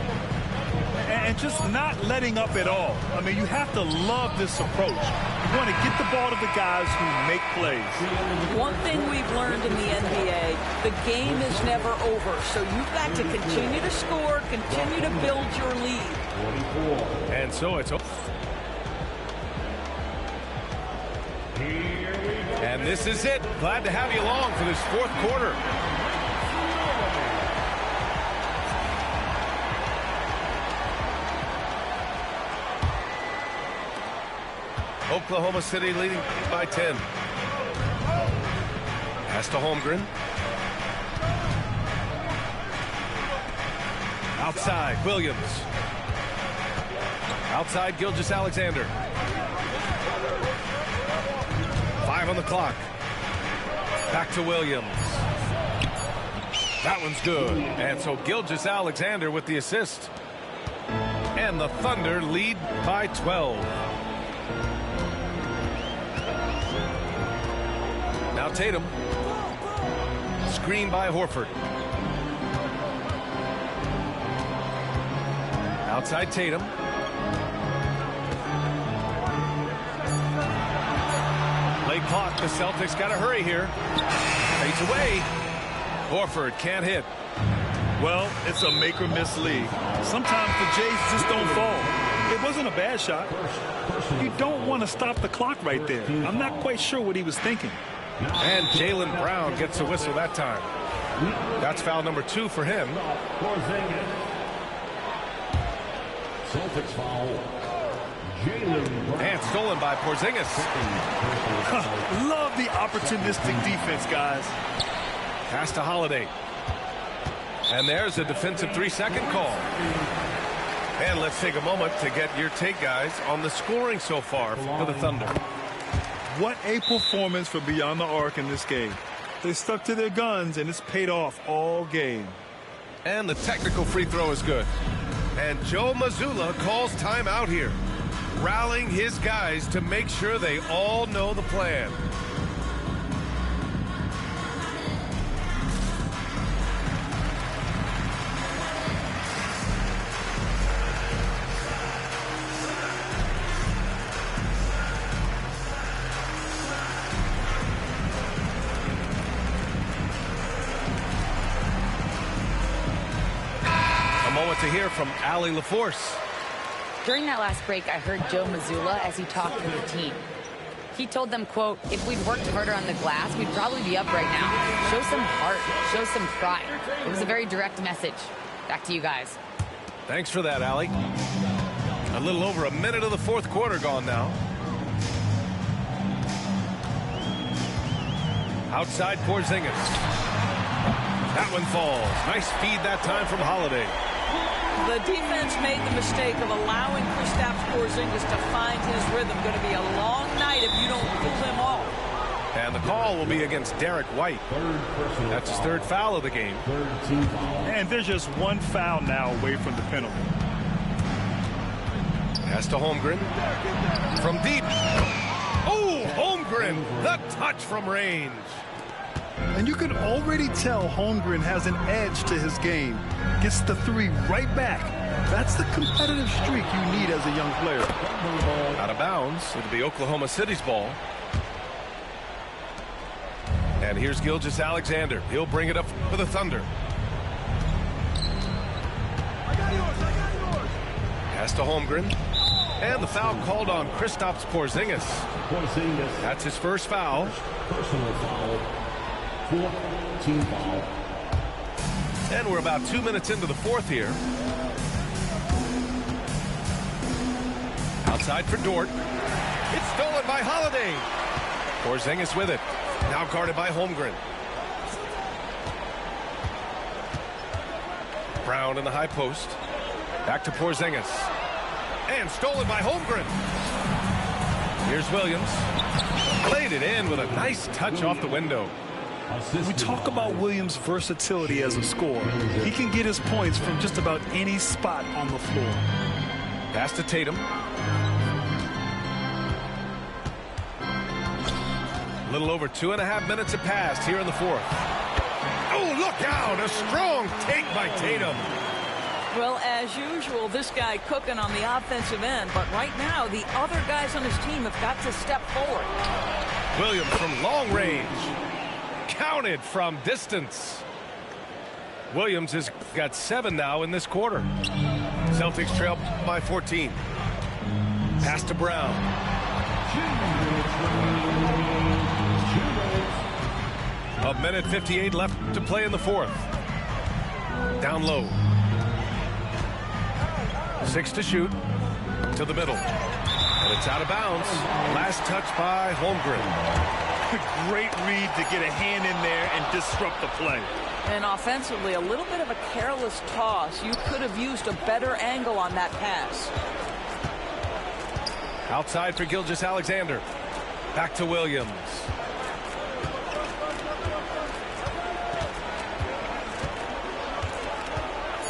And just not letting up at all. I mean, you have to love this approach. You want to get the ball to the guys who make plays. One thing we've learned in the NBA, the game is never over. So you've got to continue to score, continue to build your lead. And so it's over. And this is it. Glad to have you along for this 4th quarter. Oklahoma City leading by 10. Pass to Holmgren. Outside, Williams. Outside, Gilgeous-Alexander. 5 on the clock. Back to Williams. That one's good. And so Gilgeous-Alexander with the assist. And the Thunder lead by 12. Now Tatum. Screen by Horford. Outside Tatum. Late clock. The Celtics got to hurry here. Fades away. Horford can't hit. Well, it's a make or miss league. Sometimes the Jays just don't fall. It wasn't a bad shot. You don't want to stop the clock right there. I'm not quite sure what he was thinking. And Jaylen Brown gets a whistle that time. That's foul number 2 for him. Celtics foul. And stolen by Porzingis. Love the opportunistic defense, guys. Pass to Holiday. And there's a defensive 3-second call. And let's take a moment to get your take, guys, on the scoring so far for the Thunder. What a performance for Beyond the Arc in this game. They stuck to their guns, and it's paid off all game. And the technical free throw is good. And Joe Mazzulla calls timeout here, rallying his guys to make sure they all know the plan. To hear from Allie LaForce. During that last break, I heard Joe Mazzulla as he talked to the team. He told them, quote, if we'd worked harder on the glass, we'd probably be up right now. Show some heart, show some pride. It was a very direct message. Back to you guys. Thanks for that, Allie. A little over a minute of the fourth quarter gone now. Outside Porzingis. That one falls. Nice feed that time from Holiday. The defense made the mistake of allowing Kristaps Porzingis to find his rhythm. Going to be a long night if you don't pull him off. And the call will be against Derek White. That's his third foul of the game. And there's just one foul now away from the penalty. Pass to Holmgren. From deep. Oh, Holmgren, the touch from range. And you can already tell Holmgren has an edge to his game. Gets the three right back. That's the competitive streak you need as a young player. Out of bounds. It'll be Oklahoma City's ball. And here's Gilgeous-Alexander. He'll bring it up for the Thunder. Pass to Holmgren. And the foul called on Kristaps Porzingis. That's his first foul. Personal foul. Fourth team foul. And we're about 2 minutes into the fourth here. Outside for Dort. It's stolen by Holiday. Porzingis with it. Now guarded by Holmgren. Brown in the high post. Back to Porzingis. And stolen by Holmgren. Here's Williams. Played it in with a nice touch off the window. We talk about Williams' versatility as a scorer. He can get his points from just about any spot on the floor. Pass to Tatum. A little over 2.5 minutes have passed here in the fourth. Oh, look out! A strong take by Tatum. Well, as usual, this guy cooking on the offensive end. But right now, the other guys on his team have got to step forward. Williams from long range. Counted from distance. Williams has got 7 now in this quarter. Celtics trail by 14. Pass to Brown. A minute 58 left to play in the fourth. Down low. 6 to shoot. To the middle. And it's out of bounds. Last touch by Holmgren. Great read to get a hand in there and disrupt the play. And offensively, a little bit of a careless toss. You could have used a better angle on that pass. Outside for Gilgeous-Alexander. Back to Williams.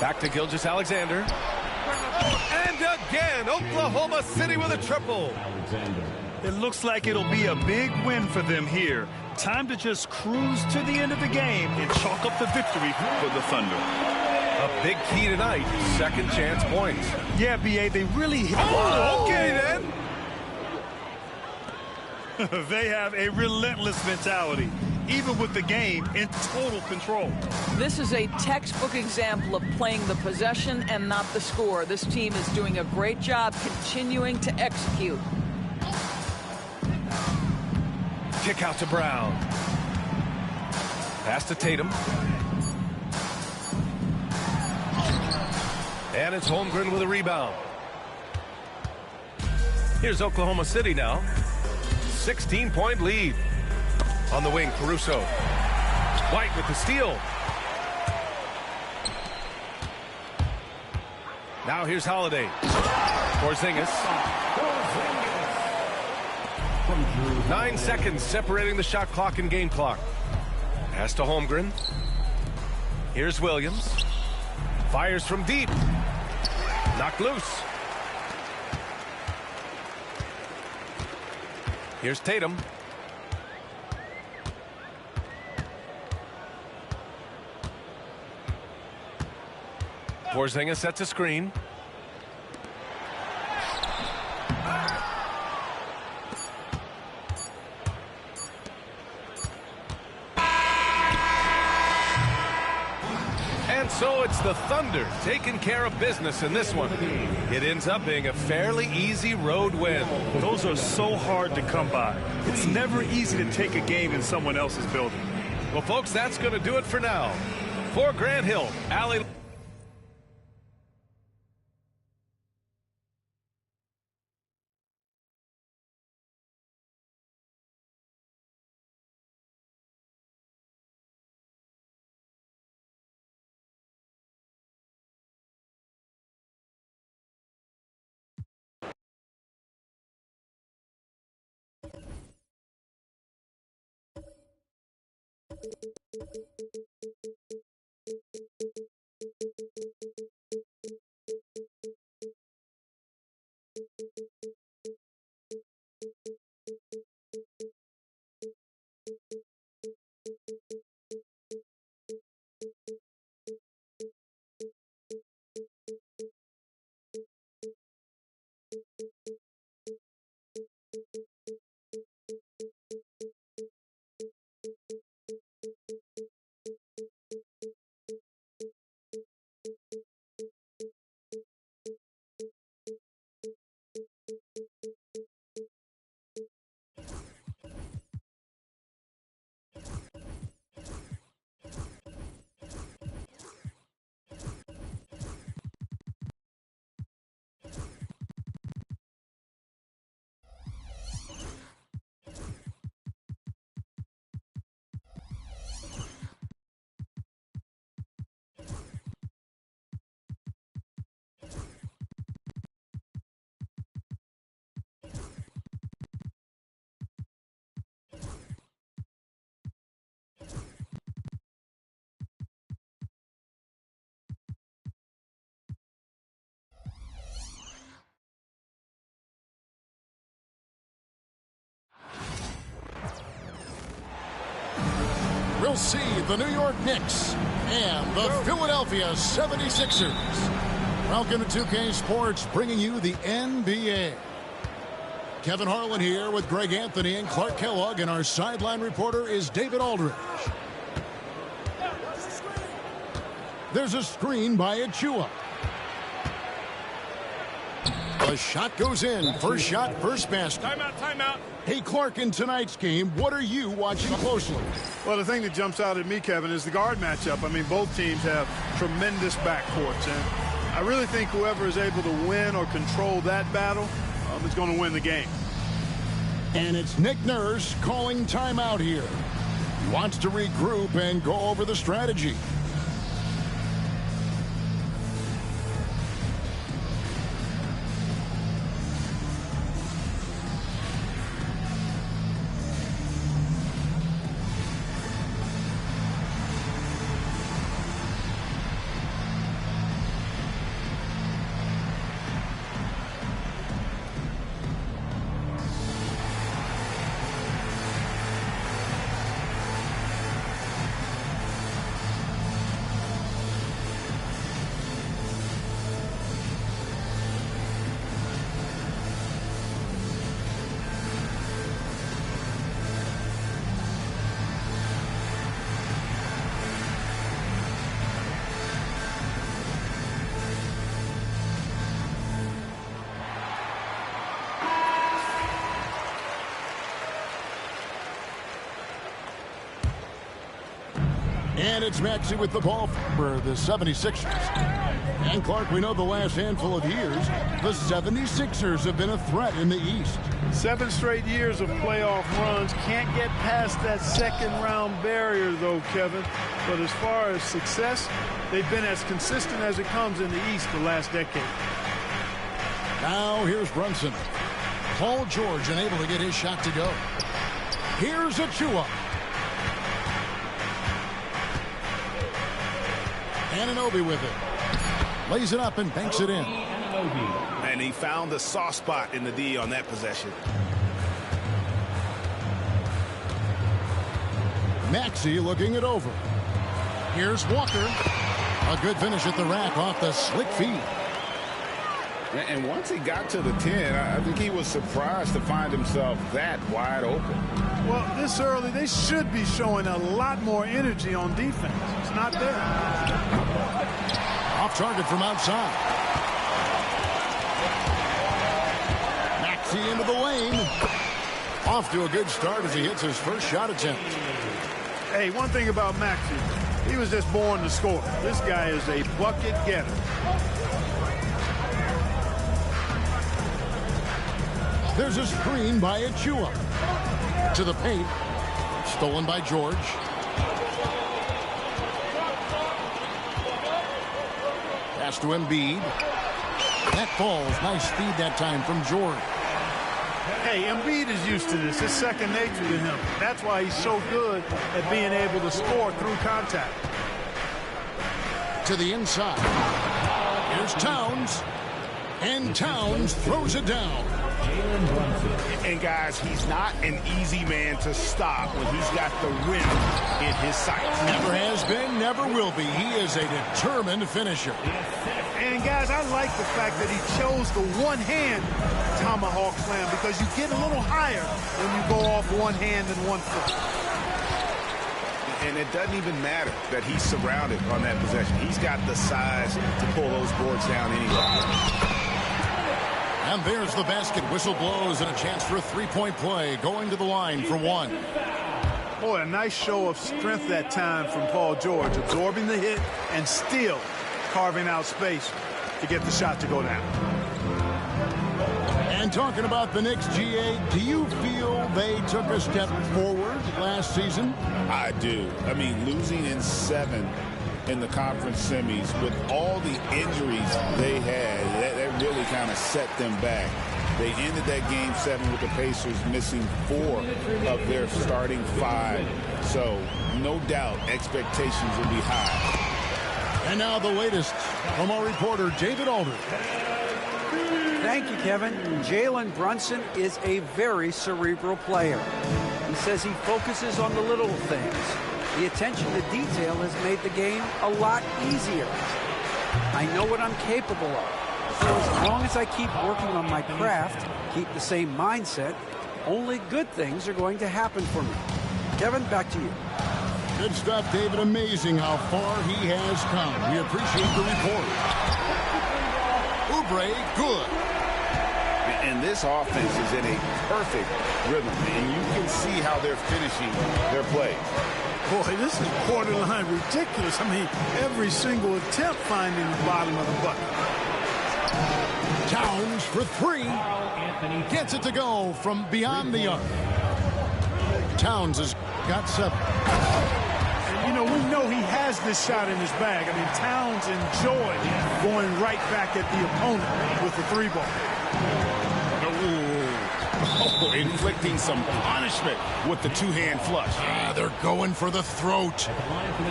Back to Gilgeous-Alexander. And again, Oklahoma City with a triple. It looks like it'll be a big win for them here. Time to just cruise to the end of the game and chalk up the victory for the Thunder. A big key tonight, second chance points. Yeah, B.A., they really hit. Oh, okay then. They have a relentless mentality, even with the game in total control. This is a textbook example of playing the possession and not the score. This team is doing a great job continuing to execute. Kick out to Brown. Pass to Tatum. And it's Holmgren with a rebound. Here's Oklahoma City now. 16-point lead. On the wing, Caruso. White with the steal. Now here's Holiday. Porzingis. 9 seconds separating the shot clock and game clock. Pass to Holmgren. Here's Williams. Fires from deep. Knocked loose. Here's Tatum. Porzingis sets a screen. And so it's the Thunder taking care of business in this one. It ends up being a fairly easy road win. Those are so hard to come by. It's never easy to take a game in someone else's building. Well, folks, that's going to do it for now. For Grant Hill, Allie. We'll see the New York Knicks and the Philadelphia 76ers. Welcome to 2K Sports, bringing you the NBA. Kevin Harlan here with Greg Anthony and Clark Kellogg, and our sideline reporter is David Aldridge. There's a screen by Achua. The shot goes in. First shot, first basket. Timeout. Hey, Clark, in tonight's game, what are you watching closely? Well, the thing that jumps out at me, Kevin, is the guard matchup. I mean, both teams have tremendous backcourts, and I really think whoever is able to win or control that battle is going to win the game. And it's Nick Nurse calling timeout here. He wants to regroup and go over the strategy. And it's Maxey with the ball for the 76ers. And Clark, we know the last handful of years, the 76ers have been a threat in the East. 7 straight years of playoff runs. Can't get past that second-round barrier, though, Kevin. But as far as success, they've been as consistent as it comes in the East the last decade. Now here's Brunson. Paul George unable to get his shot to go. Here's Achua. Anunoby with it. Lays it up and banks it in. And he found the soft spot in the D on that possession. Maxey looking it over. Here's Walker. A good finish at the rack off the slick feed. And once he got to the 10, I think he was surprised to find himself that wide open. Well, this early, they should be showing a lot more energy on defense. It's not there. Off target from outside. Maxey into the lane. Off to a good start as he hits his first shot attempt. Hey, one thing about Maxey, he was just born to score. This guy is a bucket getter. There's a screen by Achua. To the paint. Stolen by George. Pass to Embiid. That falls. Nice speed that time from George. Hey, Embiid is used to this. It's second nature to him. That's why he's so good at being able to score through contact. To the inside. Here's Towns. And Towns throws it down. And guys, he's not an easy man to stop when he's got the rim in his sights. Never has been, never will be. He is a determined finisher. And guys, I like the fact that he chose the one-hand tomahawk slam because you get a little higher when you go off one hand and 1 foot. And it doesn't even matter that he's surrounded on that possession. He's got the size to pull those boards down anyway. And there's the basket. Whistle blows and a chance for a three-point play. Going to the line for one. Boy, a nice show of strength that time from Paul George, absorbing the hit and still carving out space to get the shot to go down. And talking about the Knicks, GA, do you feel they took a step forward last season? I do. I mean, losing in 7 in the conference semis with all the injuries they had, that really kind of set them back. They ended that game 7 with the Pacers missing 4 of their starting 5. So no doubt expectations will be high. And now the latest from our reporter, David Aldridge. Thank you, Kevin. Jalen Brunson is a very cerebral player. He says he focuses on the little things. The attention to detail has made the game a lot easier. I know what I'm capable of. So as long as I keep working on my craft, keep the same mindset, only good things are going to happen for me. Kevin, back to you. Good stuff, David. Amazing how far he has come. We appreciate the report. Oubre, good. And this offense is in a perfect rhythm, and you can see how they're finishing their play. Boy, this is borderline ridiculous. I mean, every single attempt finding the bottom of the bucket. Towns for 3. Gets it to go from beyond the arc. Towns has got 7. And, you know, we know he has this shot in his bag. I mean, Towns enjoyed going right back at the opponent with the 3-ball. Oh, inflicting some punishment with the 2-hand flush. They're going for the throat.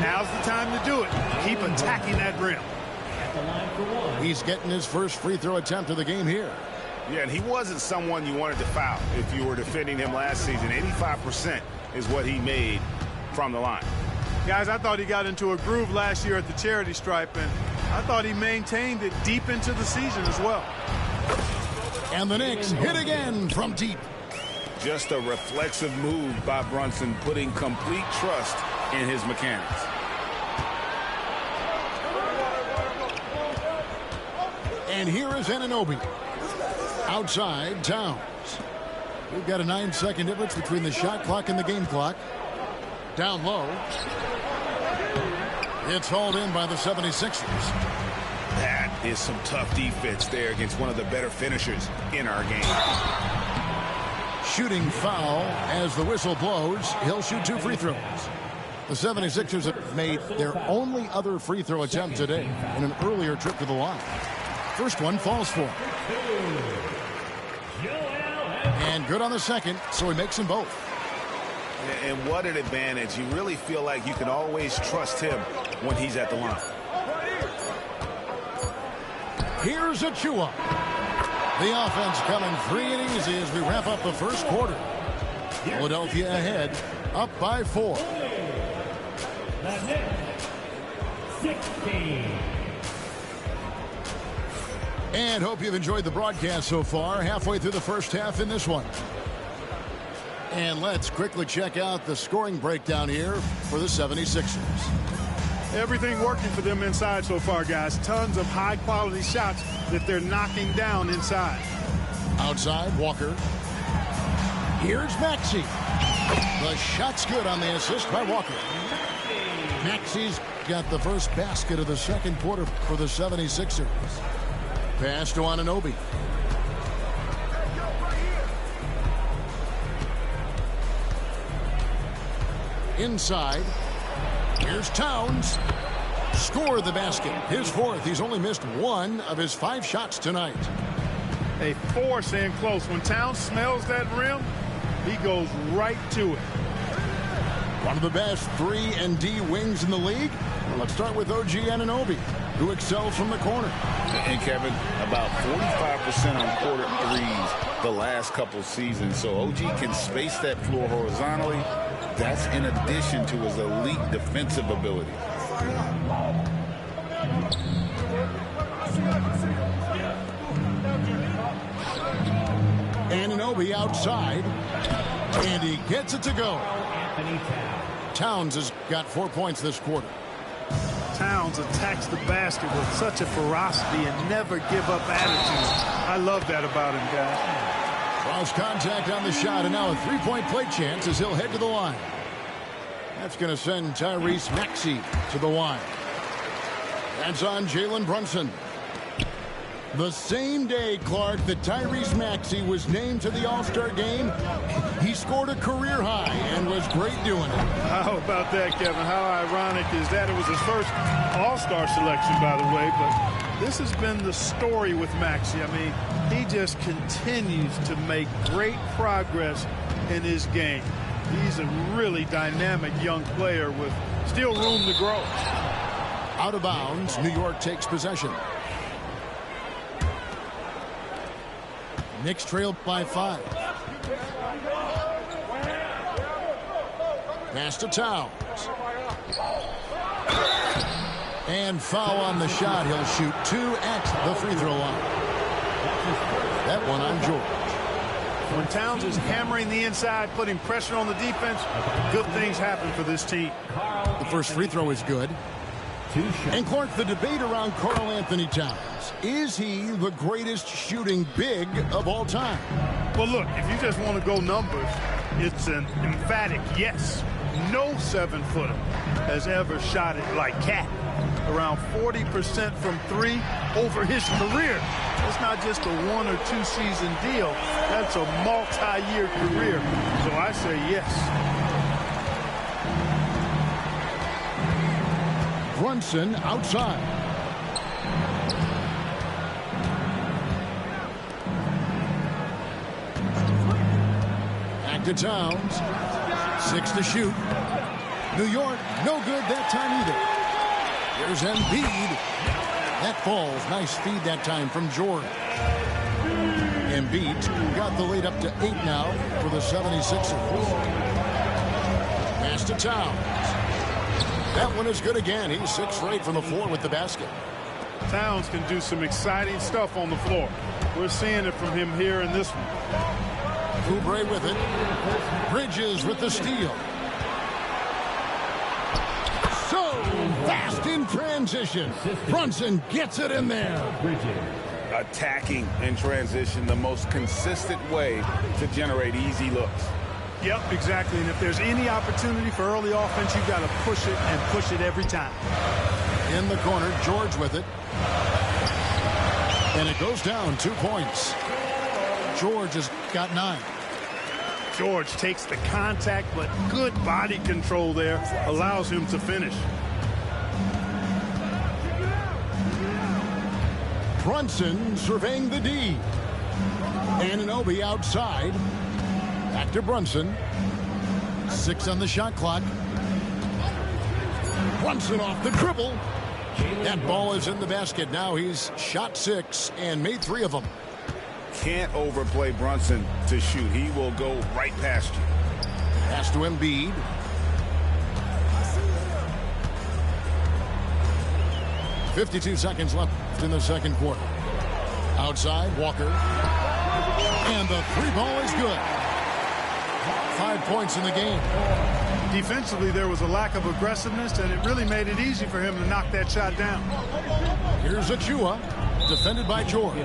Now's the time to do it. Keep attacking that rim. He's getting his first free throw attempt of the game here. Yeah, and he wasn't someone you wanted to foul if you were defending him last season. 85% is what he made from the line. Guys, I thought he got into a groove last year at the charity stripe, and I thought he maintained it deep into the season as well. And the Knicks hit again from deep. Just a reflexive move by Brunson, putting complete trust in his mechanics. And here is Anunoby. Outside, Towns. We've got a 9-second difference between the shot clock and the game clock. Down low. It's hauled in by the 76ers. That is some tough defense there against one of the better finishers in our game. Shooting foul as the whistle blows. He'll shoot 2 free throws. The 76ers have made their only other free throw attempt today in an earlier trip to the line. First one falls for him. And good on the second, so he makes them both. And what an advantage. You really feel like you can always trust him when he's at the line. Here's Achua. The offense coming free and easy as we wrap up the first quarter. Philadelphia ahead, up by 4. 16. And hope you've enjoyed the broadcast so far. Halfway through the first half in this one. And let's quickly check out the scoring breakdown here for the 76ers. Everything working for them inside so far, guys. Tons of high-quality shots that they're knocking down inside. Outside, Walker. Here's Maxey. The shot's good on the assist by Walker. Maxey's got the first basket of the second quarter for the 76ers. Pass to Anunoby. Inside. Here's Towns. Score the basket. His fourth. He's only missed one of his 5 shots tonight. A force in close. When Towns smells that rim, he goes right to it. One of the best 3 and D wings in the league. Well, let's start with OG Anunoby, who excels from the corner. And Kevin, about 45% on quarter threes the last couple seasons. So OG can space that floor horizontally. That's in addition to his elite defensive ability. Anunoby outside, and he gets it to go. Towns has got 4 points this quarter. Towns attacks the basket with such a ferocity and never give up attitude. I love that about him, guys. Cross contact on the shot, and now a 3-point play chance as he'll head to the line. That's going to send Tyrese Maxey to the line. That's on Jalen Brunson. The same day, Clark, that Tyrese Maxey was named to the All-Star game, he scored a career high and was great doing it. How about that, Kevin? How ironic is that? It was his first All-Star selection, by the way, but this has been the story with Maxey. I mean, he just continues to make great progress in his game. He's a really dynamic young player with still room to grow. Out of bounds, New York takes possession. Knicks trailed by 5. Pass to Towns. And foul on the shot. He'll shoot 2 at the free throw line. That one on George. When Towns is hammering the inside, putting pressure on the defense, good things happen for this team. The first free throw is good. And Clark, the debate around Karl Anthony Towns. Is he the greatest shooting big of all time? Well, look, if you just want to go numbers, it's an emphatic yes. No 7-footer has ever shot it like Cat. Around 40% from 3 over his career. It's not just a 1 or 2 season deal. That's a multi-year career. So I say yes. Brunson outside. Back to Towns. 6 to shoot. New York, no good that time either. Here's Embiid. That falls. Nice feed that time from Jordan. Embiid got the lead up to 8 now for the 76ers. Pass to Towns. That one is good again. He's 6 for 8 from the floor with the basket. Towns can do some exciting stuff on the floor. We're seeing it from him here in this one. Oubre with it. Bridges with the steal. So fast in transition. Brunson gets it in there. Attacking in transition, the most consistent way to generate easy looks. Yep, exactly. And if there's any opportunity for early offense, you've got to push it and push it every time. In the corner, George with it. And it goes down 2 points. George has got 9. George takes the contact, but good body control there allows him to finish. Brunson surveying the D. Anunoby outside. Back to Brunson. 6 on the shot clock. Brunson off the dribble. That ball is in the basket. Now he's shot 6 and made 3 of them. Can't overplay Brunson to shoot. He will go right past you. Pass to Embiid. .52 seconds left in the second quarter. Outside, Walker. And the 3 ball is good. 5 points in the game. Defensively, there was a lack of aggressiveness, and it really made it easy for him to knock that shot down. Here's Achua, defended by George.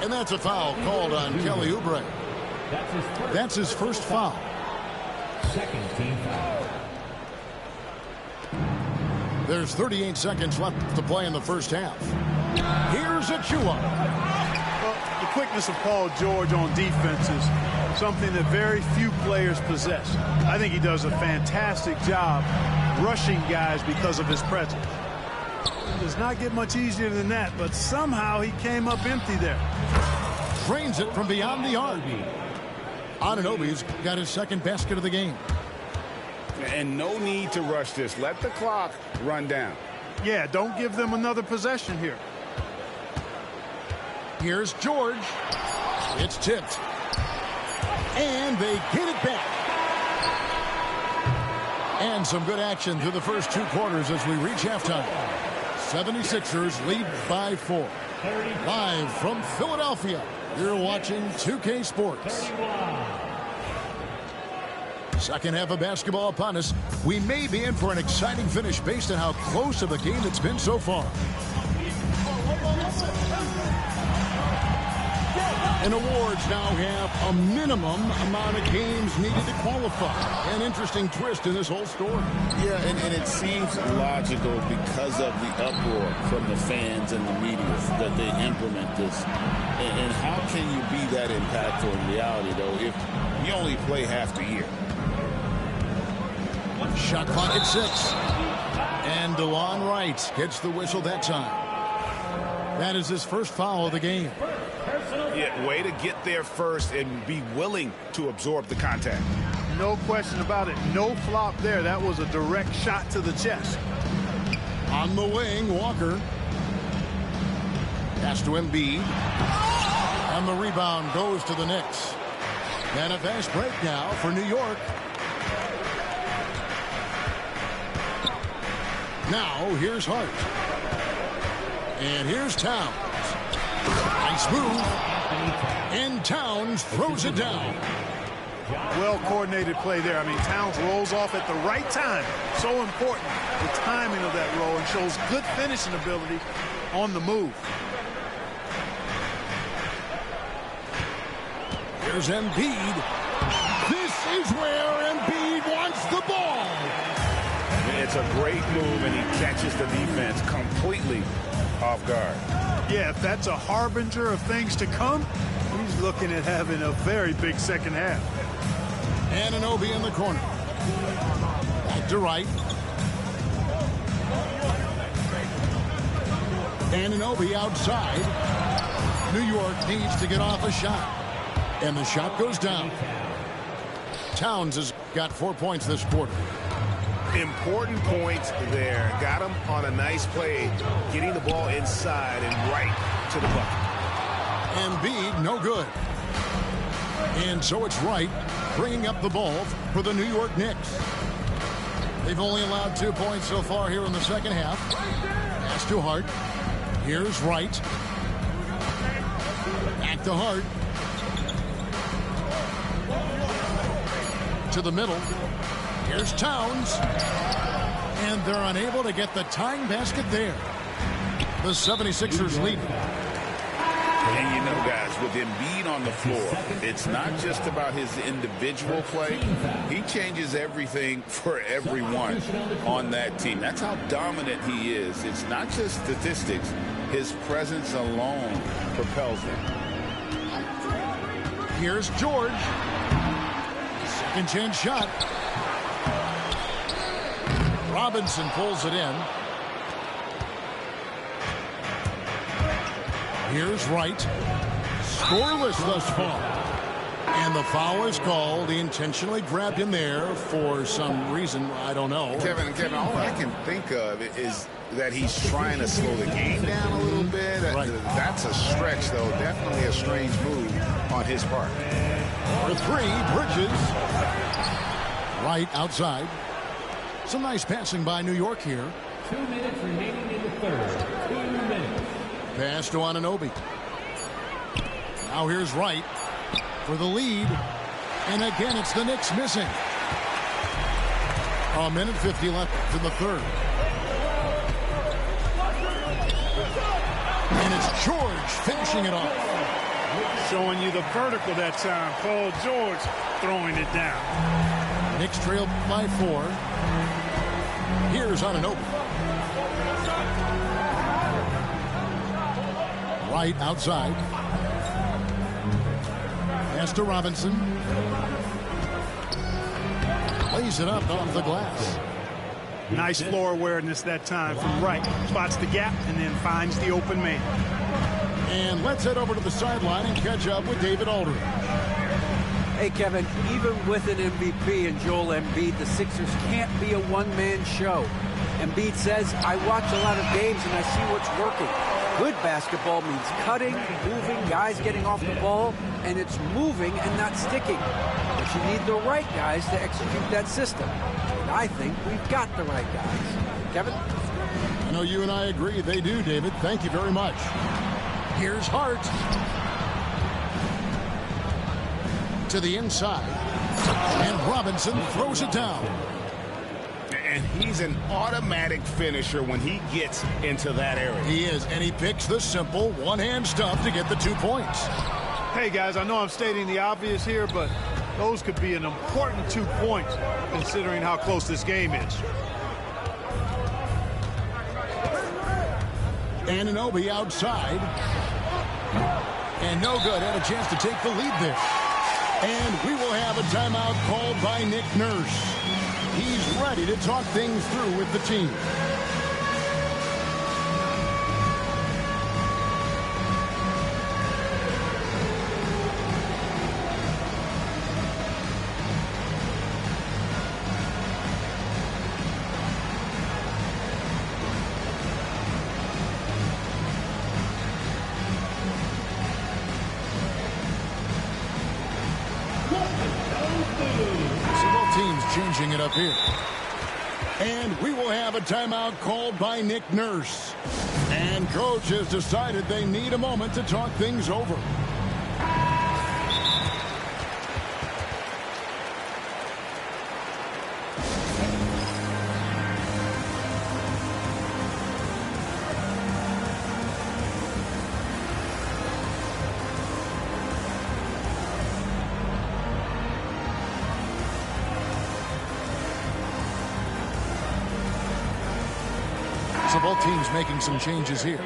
And that's a foul called on Kelly Oubre. That's his first foul. Second team foul. There's 38 seconds left to play in the first half. Here's Achua. Well, the quickness of Paul George on defense is something that very few players possess. I think he does a fantastic job rushing guys because of his presence. It does not get much easier than that, but somehow he came up empty there. Drains it from beyond the arc. Anunoby's got his second basket of the game. And no need to rush this. Let the clock run down. Yeah, don't give them another possession here. Here's George. It's tipped. And they get it back. And some good action through the first 2 quarters as we reach halftime. 76ers lead by 4. Live from Philadelphia, you're watching 2K Sports. Second half of basketball upon us. We may be in for an exciting finish based on how close of a game it's been so far. And awards now have a minimum amount of games needed to qualify. An interesting twist in this whole story. Yeah, and it seems logical because of the uproar from the fans and the media that they implement this. And how can you be that impactful in reality, though, if you only play half the year? Shot clock at 6. And DeLon Wright gets the whistle that time. That is his first foul of the game. Yeah, way to get there first and be willing to absorb the contact. No question about it. No flop there. That was a direct shot to the chest. On the wing, Walker. Pass to Embiid. And the rebound goes to the Knicks. And a fast break now for New York. Now, here's Hart. And here's Towns. Nice move. And Towns throws it down. Well-coordinated play there. I mean, Towns rolls off at the right time. So important, the timing of that roll, and shows good finishing ability on the move. Here's Embiid. This is where Embiid wants the ball. It's a great move, and he catches the defense completely off guard. Yeah, if that's a harbinger of things to come, he's looking at having a very big second half. Anunoby in the corner. Back to Wright. Anunoby outside. New York needs to get off a shot. And the shot goes down. Towns has got 4 points this quarter. Important points there. Got him on a nice play, getting the ball inside and right to the bucket. Embiid, no good. And so it's Wright bringing up the ball for the New York Knicks. They've only allowed 2 points so far here in the second half. Pass to Hart. Here's Wright. Back to Hart. To the middle. Here's Towns. And they're unable to get the tying basket there. The 76ers lead. And you know, guys, with Embiid on the floor, it's not just about his individual play. He changes everything for everyone on that team. That's how dominant he is. It's not just statistics. His presence alone propels them. Here's George. Second chance shot. Robinson pulls it in. Here's Wright. Scoreless thus far. And the foul is called. He intentionally grabbed him there for some reason. I don't know. Kevin, all I can think of is that he's trying to slow the game down a little bit. Right. That's a stretch, though. Definitely a strange move on his part. For 3, Bridges. Wright outside. Some nice passing by New York here. 2 minutes remaining in the third. 2 minutes. Pass to Anunoby. Now here's Wright for the lead. And again, it's the Knicks missing. A minute 50 left in the third. And it's George finishing it off. Showing you the vertical that time. Paul George throwing it down. Knicks trail by 4. Here's Anunoby. Right outside. Pass to Robinson. Lays it up off the glass. Nice floor awareness that time from right. Spots the gap and then finds the open man. And let's head over to the sideline and catch up with David Aldridge. Hey, Kevin, even with an MVP and Joel Embiid, the Sixers can't be a one-man show. Embiid says, I watch a lot of games and I see what's working. Good basketball means cutting, moving, guys getting off the ball, and it's moving and not sticking. But you need the right guys to execute that system. And I think we've got the right guys. Kevin? I know you and I agree. They do, David. Thank you very much. Here's Hart. To the inside. And Robinson throws it down. And he's an automatic finisher when he gets into that area. He is, and he picks the simple one-hand stuff to get the 2 points. Hey, guys, I know I'm stating the obvious here, but those could be an important 2 points considering how close this game is. Anunoby outside. And no good. Had a chance to take the lead there. And we will have a timeout called by Nick Nurse. He's ready to talk things through with the team. Changing it up here. And we will have a timeout called by Nick Nurse. And coach has decided they need a moment to talk things over. So both teams making some changes here.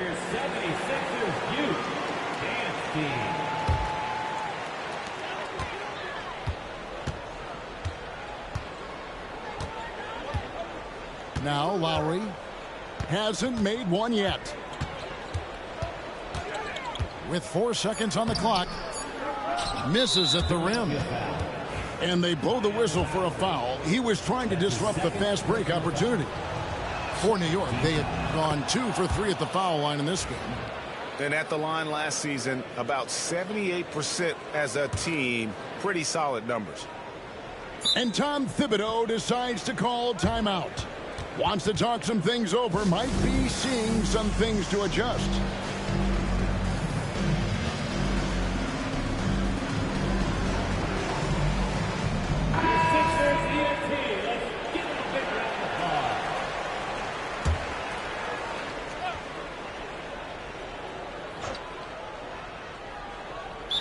Now Lowry hasn't made one yet. With 4 seconds on the clock, misses at the rim. And they blow the whistle for a foul. He was trying to disrupt the fast break opportunity. For New York, they had gone 2 for 3 at the foul line in this game. And at the line last season, about 78% as a team. Pretty solid numbers. And Tom Thibodeau decides to call timeout. Wants to talk some things over. Might be seeing some things to adjust.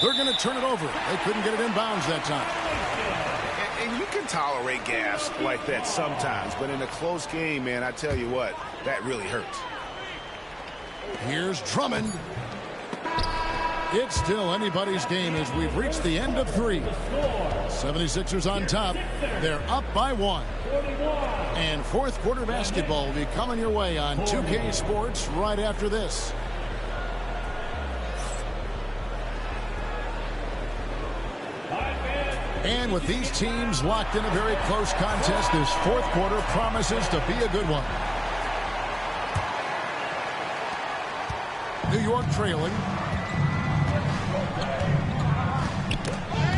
They're going to turn it over. They couldn't get it in bounds that time. And you can tolerate gas like that sometimes, but in a close game, man, I tell you what, that really hurts. Here's Drummond. It's still anybody's game as we've reached the end of 3. 76ers on top. They're up by 1. And fourth quarter basketball will be coming your way on 2K Sports right after this. And with these teams locked in a very close contest, this fourth quarter promises to be a good one. New York trailing.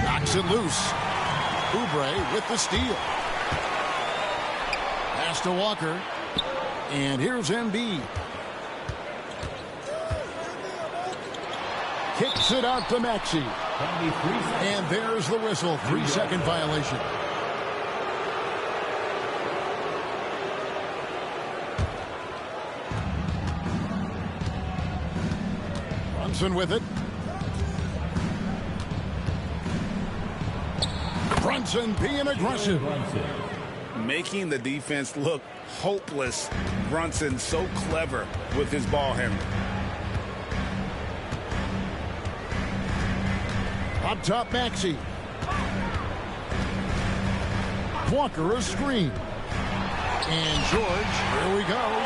Knocks it loose. Oubre with the steal. Pass to Walker. And here's Embiid. Kicks it out to Maxey. And there's the whistle. 3-second violation. Brunson with it. Brunson being aggressive. Making the defense look hopeless. Brunson so clever with his ball handling. Up top, Maxey. Walker a screen. And George, here we go.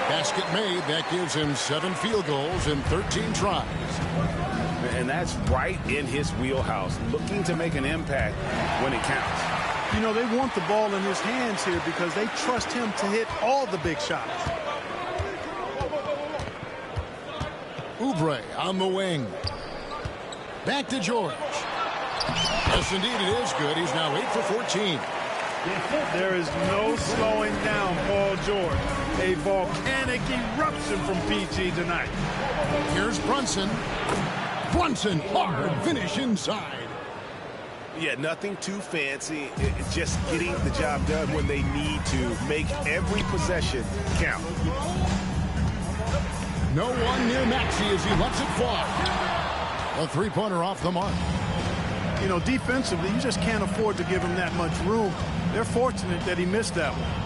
Basket made. That gives him 7 field goals in 13 tries. And that's right in his wheelhouse, looking to make an impact when it counts. You know, they want the ball in his hands here because they trust him to hit all the big shots. Oubre on the wing. Back to George. Yes, indeed, it is good. He's now 8 for 14. There is no slowing down Paul George. A volcanic eruption from PG tonight. Here's Brunson. Brunson, hard finish inside. Yeah, nothing too fancy. It's just getting the job done when they need to. Make every possession count. No one near Maxey as he lets it fly. A three-pointer off the mark. You know, defensively, you just can't afford to give him that much room. They're fortunate that he missed that one.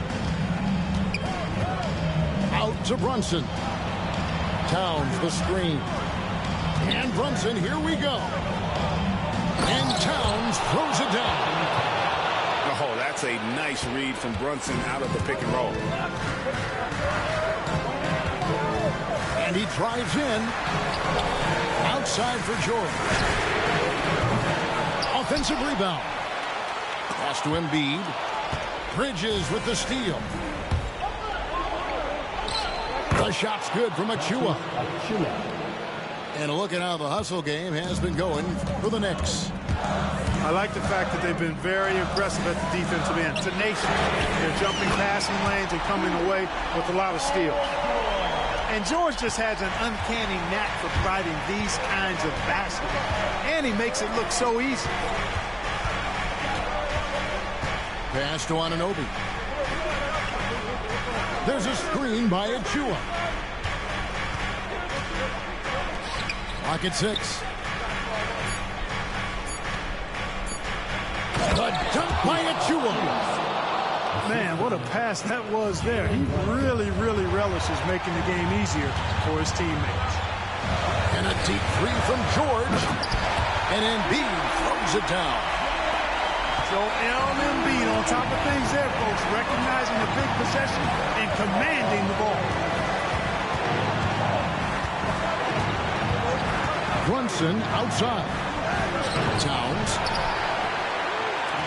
Out to Brunson. Towns the screen. And Brunson, here we go. And Towns throws it down. Oh, that's a nice read from Brunson out of the pick and roll. And he drives in. Outside for George. Offensive rebound. Pass to Embiid. Bridges with the steal. The shot's good from Achua. And look at how the hustle game has been going for the Knicks. I like the fact that they've been very aggressive at the defensive end. Tenacious. They're jumping passing lanes and coming away with a lot of steals. And George just has an uncanny knack for providing these kinds of baskets. And he makes it look so easy. Pass to Anunoby. There's a screen by Achua. Clock at 6. The dunk by Achua. Man, what a pass that was there. He really, really relishes making the game easier for his teammates. And a deep three from George. And Embiid throws it down. So Embiid on top of things there, folks, recognizing the big possession and commanding the ball. Brunson outside. Towns.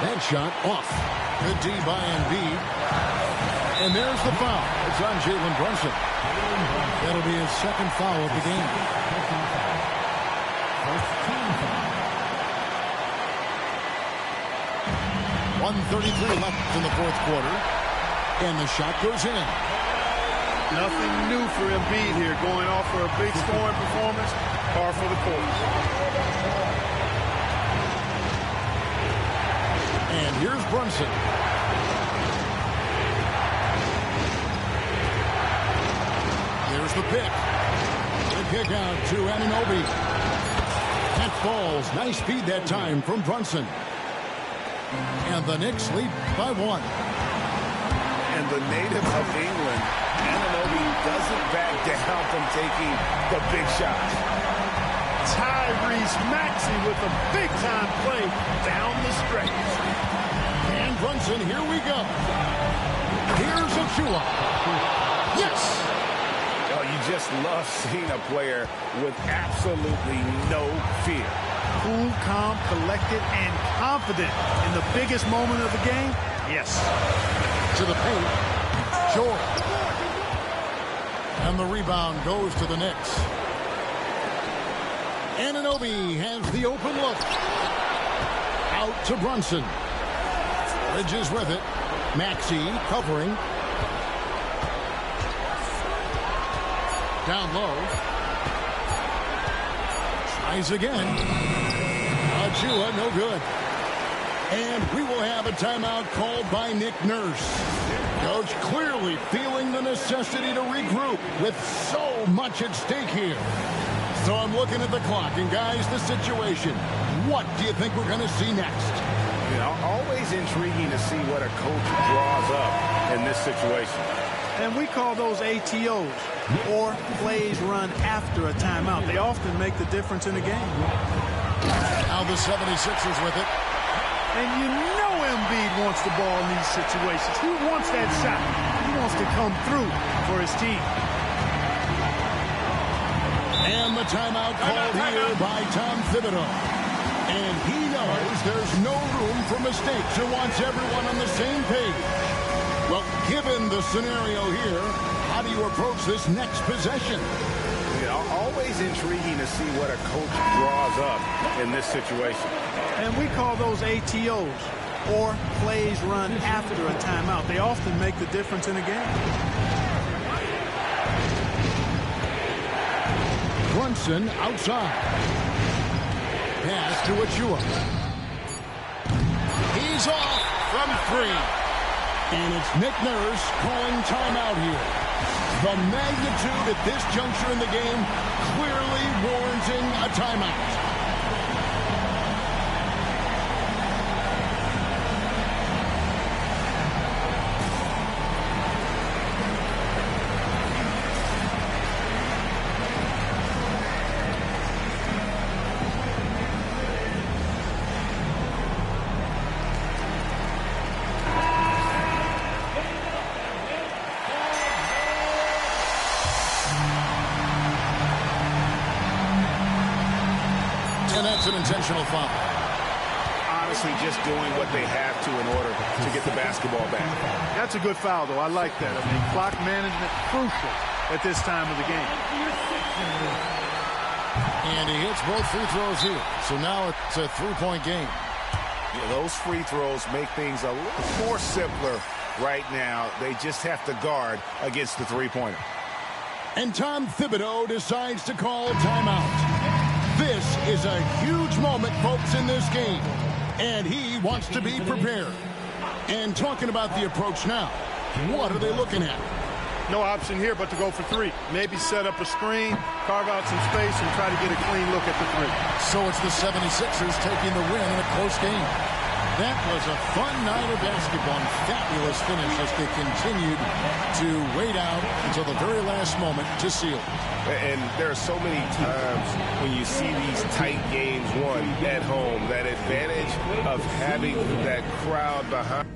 That shot off. Good D by Embiid. And there's the foul. It's on Jalen Brunson. That'll be his second foul of the game. 1:33 left in the fourth quarter. And the shot goes in. Nothing new for Embiid here, going off for a big scoring performance, par for the course. And here's Brunson. There's the pick. The kick out to Anunoby. That falls. Nice speed that time from Brunson. And the Knicks lead by 1. And the native of England, Anunoby doesn't back down from taking the big shot. Tyrese Maxey with a big-time play down the stretch. And Brunson, here we go. Here's Achua. Yes! Oh, you just love seeing a player with absolutely no fear. Cool, calm, collected, and confident in the biggest moment of the game. Yes. To the paint. George. And the rebound goes to the Knicks. Anunoby has the open look. Out to Brunson. Bridges with it. Maxey covering. Down low. Tries again. Achua, no good. And we will have a timeout called by Nick Nurse. Coach clearly feeling the necessity to regroup with so much at stake here. So I'm looking at the clock, and guys, the situation. What do you think we're going to see next? You know, always intriguing to see what a coach draws up in this situation. And we call those ATOs, or plays run after a timeout. They often make the difference in the game. Now the 76ers with it. And you know Embiid wants the ball in these situations. He wants that shot. He wants to come through for his team. And the timeout called here by Tom Thibodeau. And he knows there's no room for mistakes and wants everyone on the same page. Well, given the scenario here, how do you approach this next possession? You know, always intriguing to see what a coach draws up in this situation. And we call those ATOs, or plays run after a timeout. They often make the difference in a game. Brunson outside. Pass to Achua. He's off from 3. And it's Nick Nurse calling timeout here. The magnitude at this juncture in the game clearly warranting a timeout. That's an intentional foul. Honestly, just doing what they have to in order to get the basketball back. That's a good foul, though. I like that. I mean, clock management crucial at this time of the game. And he hits both free throws here. So now it's a three-point game. Yeah, those free throws make things a little more simpler right now. They just have to guard against the three-pointer. And Tom Thibodeau decides to call timeout. This is a huge moment, folks, in this game. And he wants to be prepared. And talking about the approach now, what are they looking at? No option here but to go for 3. Maybe set up a screen, carve out some space, and try to get a clean look at the 3. So it's the 76ers taking the win in a close game. That was a fun night of basketball and fabulous finish as they continued to wait out until the very last moment to seal. And there are so many times when you see these tight games won at home, that advantage of having that crowd behind.